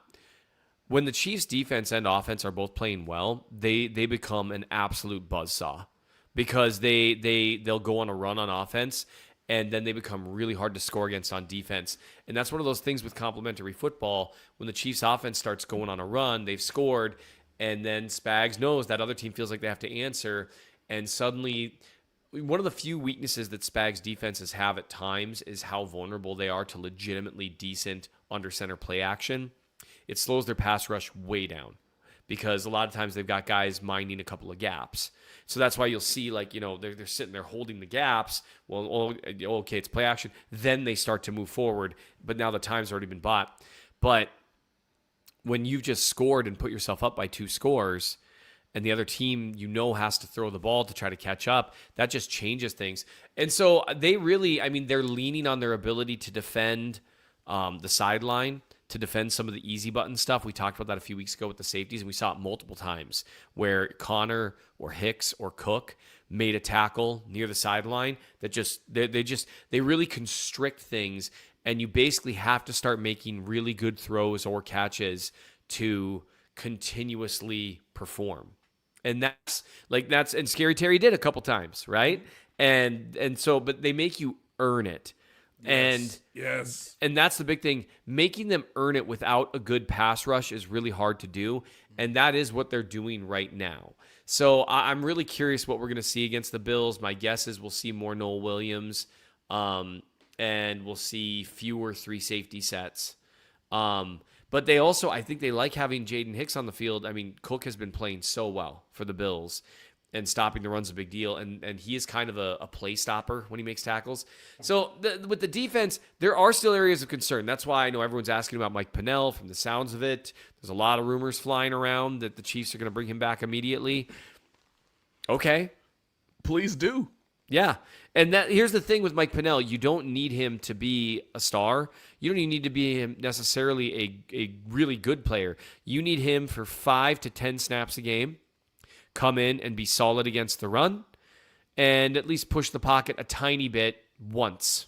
When the Chiefs defense and offense are both playing well, they become an absolute buzzsaw because they'll go on a run on offense and then they become really hard to score against on defense. And that's one of those things with complementary football. When the Chiefs offense starts going on a run, they've scored, and then Spags knows that other team feels like they have to answer, and suddenly one of the few weaknesses that Spags defenses have at times is how vulnerable they are to legitimately decent under center play action. It slows their pass rush way down because a lot of times they've got guys minding a couple of gaps. So that's why you'll see, they're sitting there holding the gaps. Well, okay, it's play action. Then they start to move forward, but now the time's already been bought. But when you've just scored and put yourself up by 2 scores, and the other team, has to throw the ball to try to catch up, that just changes things. And so they really, they're leaning on their ability to defend the sideline, to defend some of the easy button stuff. We talked about that a few weeks ago with the safeties, and we saw it multiple times where Connor or Hicks or Cook made a tackle near the sideline that they really constrict things, and you basically have to start making really good throws or catches to continuously perform. And that's and Scary Terry did a couple times, right? And so, but they make you earn it. Yes. And that's the big thing. Making them earn it without a good pass rush is really hard to do, and that is what they're doing right now. So I'm really curious what we're going to see against the Bills. My guess is we'll see more Noel Williams, and we'll see fewer 3 safety sets. But they also, I think they like having Jaden Hicks on the field. I mean, Cook has been playing so well for the Bills, and stopping the run's a big deal. And he is kind of a play stopper when he makes tackles. So with the defense, there are still areas of concern. That's why I know everyone's asking about Mike Pennel. From the sounds of it, there's a lot of rumors flying around that the Chiefs are going to bring him back immediately. Okay. Please do. Yeah. And here's the thing with Mike Pennel. You don't need him to be a star. You don't even need to be necessarily a really good player. You need him for 5 to 10 snaps a game. Come in and be solid against the run, and at least push the pocket a tiny bit once.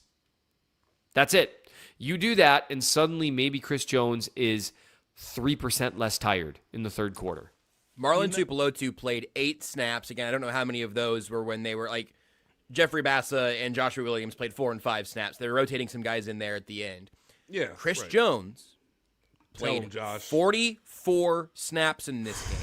That's it. You do that, and suddenly maybe Chris Jones is 3% less tired in the third quarter. Marlon Tuipulotu played 8 snaps. Again, I don't know how many of those were when they were like Jeffrey Bassa and Joshua Williams played 4 and 5 snaps. They were rotating some guys in there at the end. Yeah. Chris right. Jones Tell him, played Josh. 44 snaps in this game.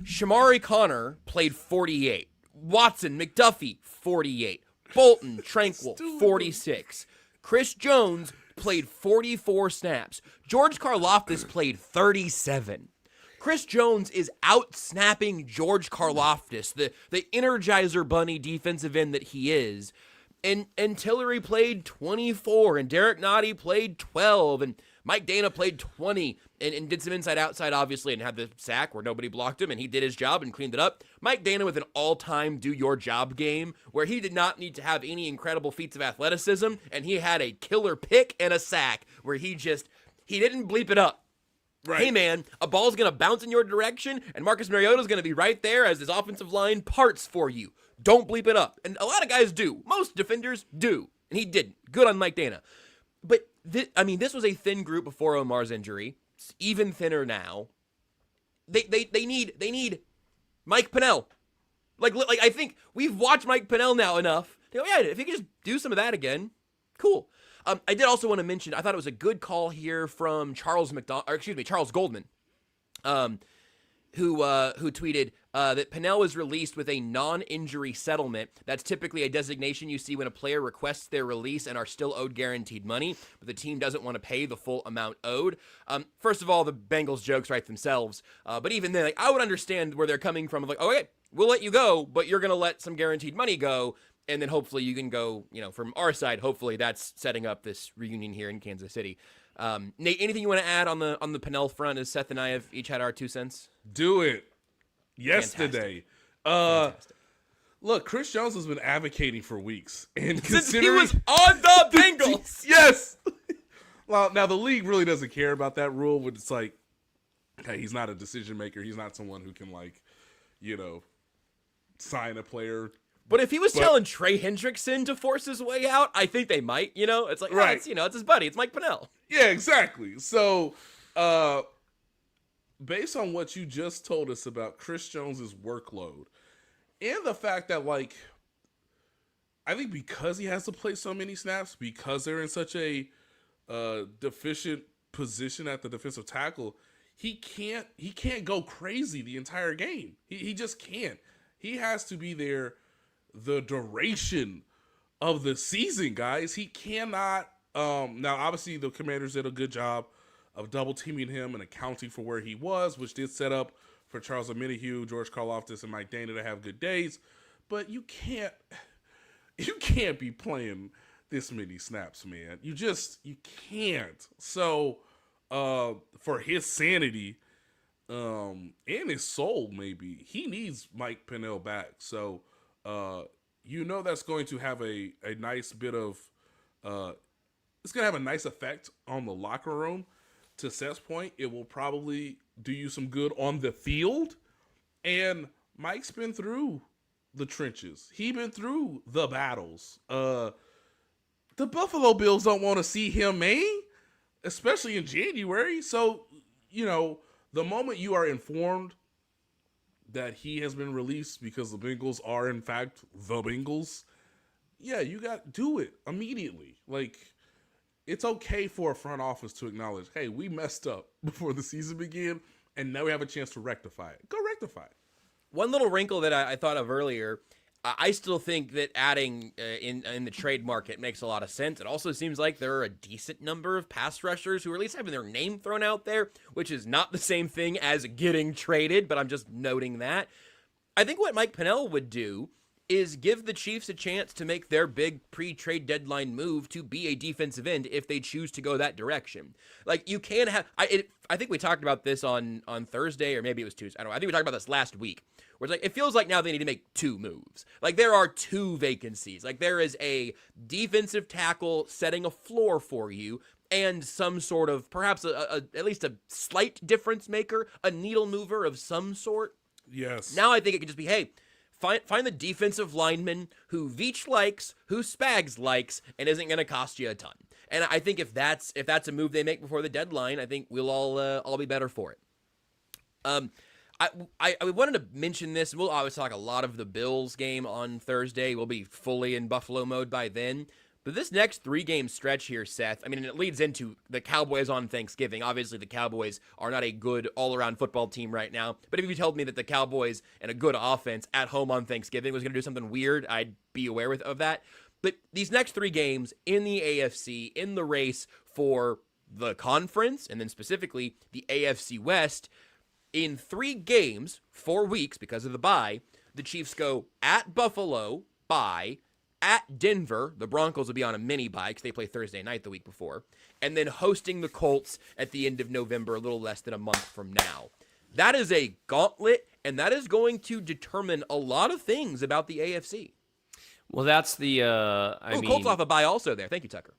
Shamari Connor played 48. Watson, McDuffie, 48. Bolton, Tranquil, 46. Chris Jones played 44 snaps. George Karlaftis played 37. Chris Jones is out-snapping George Karlaftis, the Energizer Bunny defensive end that he is. And Tillery played 24, and Derek Nottie played 12, and Mike Dana played 20 and did some inside-outside, obviously, and had the sack where nobody blocked him, and he did his job and cleaned it up. Mike Dana with an all-time do-your-job game where he did not need to have any incredible feats of athleticism, and he had a killer pick and a sack where he didn't bleep it up. Right. Hey, man, a ball's going to bounce in your direction, and Marcus Mariota's going to be right there as his offensive line parts for you. Don't bleep it up. And a lot of guys do. Most defenders do. And he didn't. Good on Mike Dana. But, this was a thin group before Omar's injury. It's even thinner now. They need Mike Pennel. Like I think we've watched Mike Pennel now enough. If he could just do some of that again, cool. I did also want to mention, I thought it was a good call here from Charles Goldman, who tweeted that Pennel was released with a non-injury settlement. That's typically a designation you see when a player requests their release and are still owed guaranteed money, but the team doesn't want to pay the full amount owed. First of all, the Bengals jokes write themselves, but even then, I would understand where they're coming from. Like, okay, we'll let you go, but you're going to let some guaranteed money go, and then hopefully you can go, from our side, hopefully that's setting up this reunion here in Kansas City. Nate, anything you want to add on the Pennel front, as Seth and I have each had our 2 cents? Do it. Yesterday. Fantastic. Look, Chris Jones has been advocating for weeks. And Since he was on the Bengals. Yes. Well, now the league really doesn't care about that rule, but it's like, hey, he's not a decision maker. He's not someone who can, sign a player. But if he was telling Trey Hendrickson to force his way out, I think they might, It's like, right. It's his buddy. It's Mike Pennel. Yeah, exactly. So, based on what you just told us about Chris Jones's workload and the fact that, I think because he has to play so many snaps, because they're in such a deficient position at the defensive tackle, he can't go crazy the entire game. He just can't. He has to be there the duration of the season, guys. He cannot. Now, obviously, the Commanders did a good job of double teaming him and accounting for where he was, which did set up for Charles Omenihu, George Karlaftis, and Mike Dana to have good days. But you can't be playing this many snaps, man. You can't. So, for his sanity, and his soul, maybe, he needs Mike Pennel back. So, that's going to have a nice bit of, it's going to have a nice effect on the locker room. To Seth's point, it will probably do you some good on the field. And Mike's been through the trenches. He's been through the battles. The Buffalo Bills don't want to see him, man, especially in January. So, the moment you are informed that he has been released because the Bengals are, in fact, the Bengals, yeah, you got do it immediately. Like, it's okay for a front office to acknowledge, hey, we messed up before the season began, and now we have a chance to rectify it. Go rectify it. One little wrinkle that I thought of earlier, I still think that adding in the trade market makes a lot of sense. It also seems like there are a decent number of pass rushers who are at least having their name thrown out there, which is not the same thing as getting traded, but I'm just noting that. I think what Mike Pennel would do is give the Chiefs a chance to make their big pre-trade deadline move to be a defensive end if they choose to go that direction. Like, you can have... I think we talked about this on Thursday, or maybe it was Tuesday. I don't know. I think we talked about this last week. Where it's like, it feels like now they need to make two moves. Like, there are two vacancies. Like, there is a defensive tackle setting a floor for you, and some sort of, perhaps at least a slight difference maker, a needle mover of some sort. Yes. Now I think it could just be, hey, find the defensive lineman who Veach likes, who Spags likes, and isn't going to cost you a ton. And I think if that's a move they make before the deadline, I think we'll all be better for it. I wanted to mention this. We'll always talk a lot of the Bills game on Thursday. We'll be fully in Buffalo mode by then. But this next 3-game stretch here, Seth, I mean, it leads into the Cowboys on Thanksgiving. Obviously, the Cowboys are not a good all-around football team right now. But if you told me that the Cowboys and a good offense at home on Thanksgiving was going to do something weird, I'd be aware of that. But these next 3 games in the AFC, in the race for the conference, and then specifically the AFC West, in 3 games, 4 weeks because of the bye, the Chiefs go at Buffalo, bye, at Denver, the Broncos will be on a mini bye because they play Thursday night the week before, and then hosting the Colts at the end of November, a little less than a month from now. That is a gauntlet, and that is going to determine a lot of things about the AFC. Well, that's the, Colts off a bye also there. Thank you, Tucker.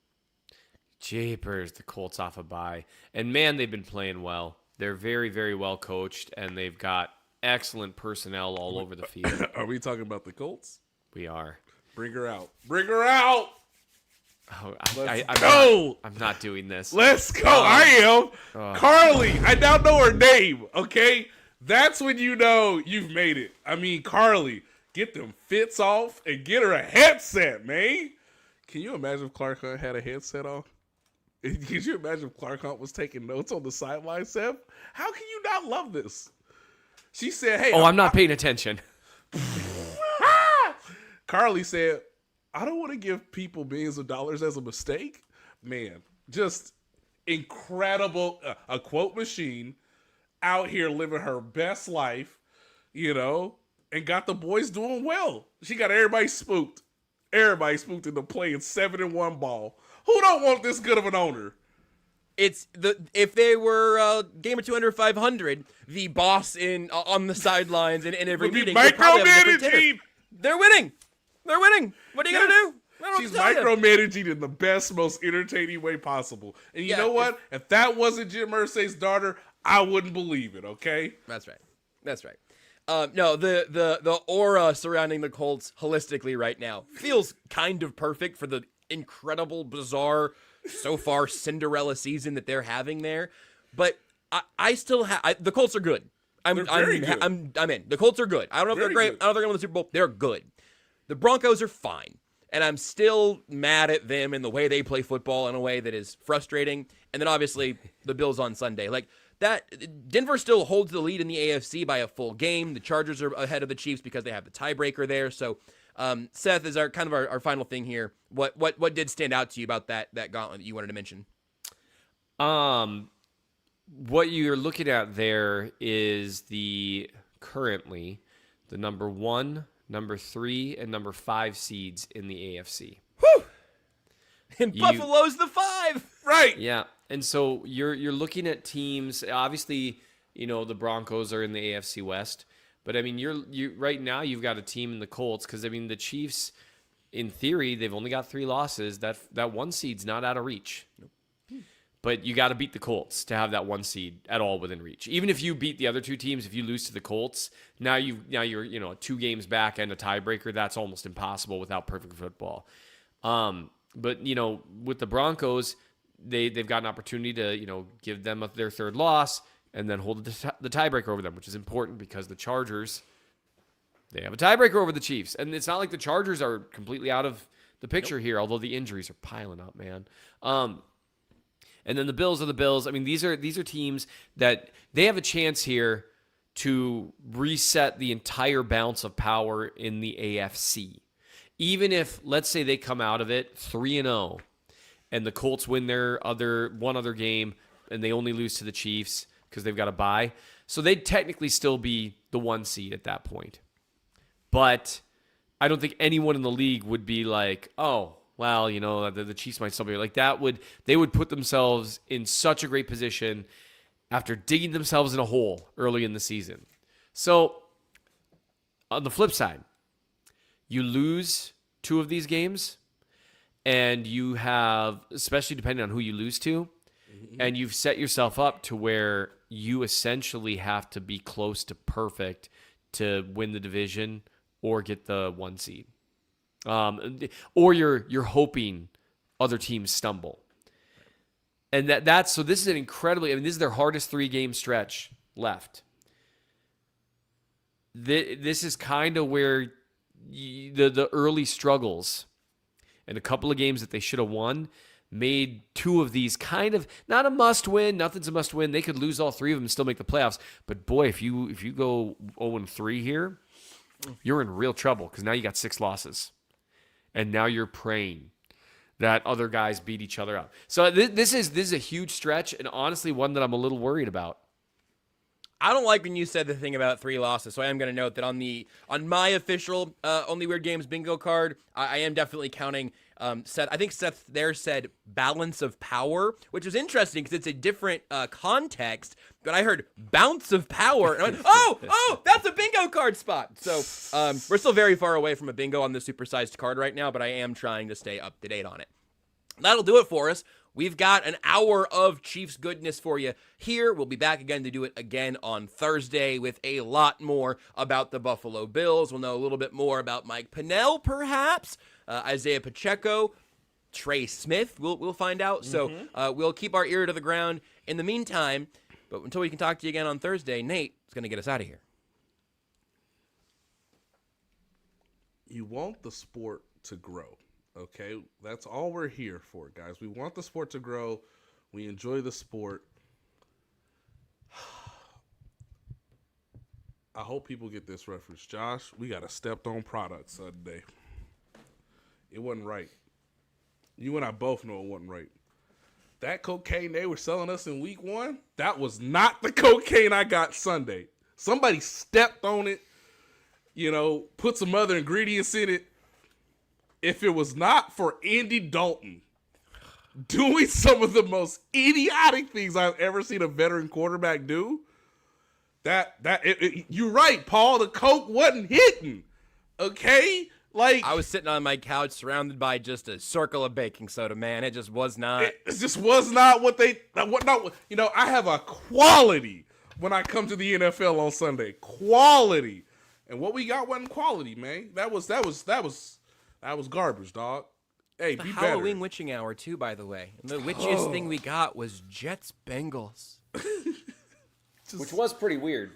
Jeepers, the Colts off a bye. And man, they've been playing well. They're very, very well coached, and they've got excellent personnel all over the field. Are we talking about the Colts? We are. Bring her out. Bring her out. Oh, Let's go. I'm not doing this. Let's go. I am. Carly. I now know her name. Okay. That's when you know you've made it. I mean, Carly, get them fits off and get her a headset, man. Can you imagine if Clark Hunt had a headset on? Could you imagine if Clark Hunt was taking notes on the sideline, Seth? How can you not love this? She said, hey. I'm not paying attention. Carly said, I don't want to give people millions of dollars as a mistake. Man, just incredible. A quote machine out here living her best life, and got the boys doing well. She got everybody spooked. Everybody spooked into playing 7-1 ball. Who don't want this good of an owner? If they were game of 200 500, the boss on the sidelines in every meeting would probably have a different tenor. They're winning. They're winning. What are you gonna do? She's micromanaging in the best, most entertaining way possible. And you know what? If that wasn't Jim Irsay's daughter, I wouldn't believe it. Okay. That's right. No, the aura surrounding the Colts holistically right now feels kind of perfect for the incredible, bizarre, so far Cinderella season that they're having there. But I still have the Colts are good. I'm in. The Colts are good. I don't know if they're great. I don't know if they're going to win the Super Bowl. They're good. The Broncos are fine. And I'm still mad at them in the way they play football in a way that is frustrating. And then obviously the Bills on Sunday. Like that, Denver still holds the lead in the AFC by a full game. The Chargers are ahead of the Chiefs because they have the tiebreaker there. So Seth, is our final thing here. What did stand out to you about that gauntlet that you wanted to mention? What you're looking at there is currently the number 1, number 3, and number 5 seeds in the AFC. Whew! And Buffalo's the 5, right? Yeah, and so you're looking at teams. Obviously, the Broncos are in the AFC West, but I mean, you right now you've got a team in the Colts because I mean the Chiefs, in theory, they've only got 3 losses. That 1 seed's not out of reach. Nope. But you got to beat the Colts to have that 1 seed at all within reach. Even if you beat the other 2 teams, if you lose to the Colts, now you're 2 games back and a tiebreaker. That's almost impossible without perfect football. But with the Broncos, they've got an opportunity to give them their 3rd loss and then hold the tiebreaker over them, which is important because the Chargers, they have a tiebreaker over the Chiefs, and it's not like the Chargers are completely out of the picture here, although the injuries are piling up, man. And then the Bills are the Bills. I mean, these are teams that they have a chance here to reset the entire balance of power in the AFC. Even if, let's say, they come out of it 3-0, and the Colts win their one other game, and they only lose to the Chiefs because they've got a bye. So they'd technically still be the 1 seed at that point. But I don't think anyone in the league would be like, oh, well, the Chiefs might still be like that. They would put themselves in such a great position after digging themselves in a hole early in the season. So on the flip side, you lose 2 of these games, and you have, especially depending on who you lose to, and you've set yourself up to where you essentially have to be close to perfect to win the division or get the 1 seed. Or you're hoping other teams stumble. And so this is an incredibly, this is their hardest 3-game stretch left. This is kind of where the early struggles and a couple of games that they should have won made 2 of these kind of not a must win. Nothing's a must win. They could lose all 3 of them and still make the playoffs. But boy, if you go 0-3 here, you're in real trouble because now you got 6 losses, and now you're praying that other guys beat each other up. So this is a huge stretch, and honestly, one that I'm a little worried about. I don't like when you said the thing about 3 losses, so I am going to note that on my official Only Weird Games bingo card, I am definitely counting Seth. I think Seth there said balance of power, which was interesting because it's a different context, but I heard bounce of power, and I went, oh, that's a bingo card spot. So we're still very far away from a bingo on this supersized card right now, but I am trying to stay up to date on it. That'll do it for us. We've got an hour of Chiefs goodness for you here. We'll be back again to do it again on Thursday with a lot more about the Buffalo Bills. We'll know a little bit more about Mike Pennel, perhaps, Isaiah Pacheco, Trey Smith. We'll find out. So we'll keep our ear to the ground in the meantime. But until we can talk to you again on Thursday, Nate is going to get us out of here. You want the sport to grow. Okay, that's all we're here for, guys. We want the sport to grow. We enjoy the sport. I hope people get this reference. Josh, we got a stepped-on product Sunday. It wasn't right. You and I both know it wasn't right. That cocaine they were selling us in week 1, that was not the cocaine I got Sunday. Somebody stepped on it, put some other ingredients in it. If it was not for Andy Dalton doing some of the most idiotic things I've ever seen a veteran quarterback do, you're right, Paul. The coke wasn't hitting. Okay, I was sitting on my couch surrounded by just a circle of baking soda, man. It just was not. It just was not what they. I have a quality when I come to the NFL on Sunday. Quality, and what we got wasn't quality, man. That was garbage, dog. Hey, be better. Halloween witching hour too, by the way. And the witchiest thing we got was Jets Bengals. Which was pretty weird.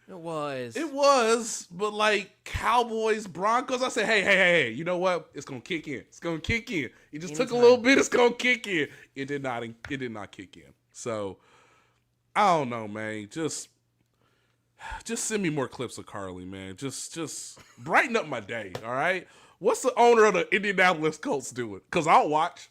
It was. But like Cowboys, Broncos, I said, hey, you know what? It's gonna kick in. It just took a little bit. It's gonna kick in. It did not kick in. So I don't know, man. Just send me more clips of Carly, man. Just brighten up my day. All right. What's the owner of the Indianapolis Colts doing? Because I'll watch.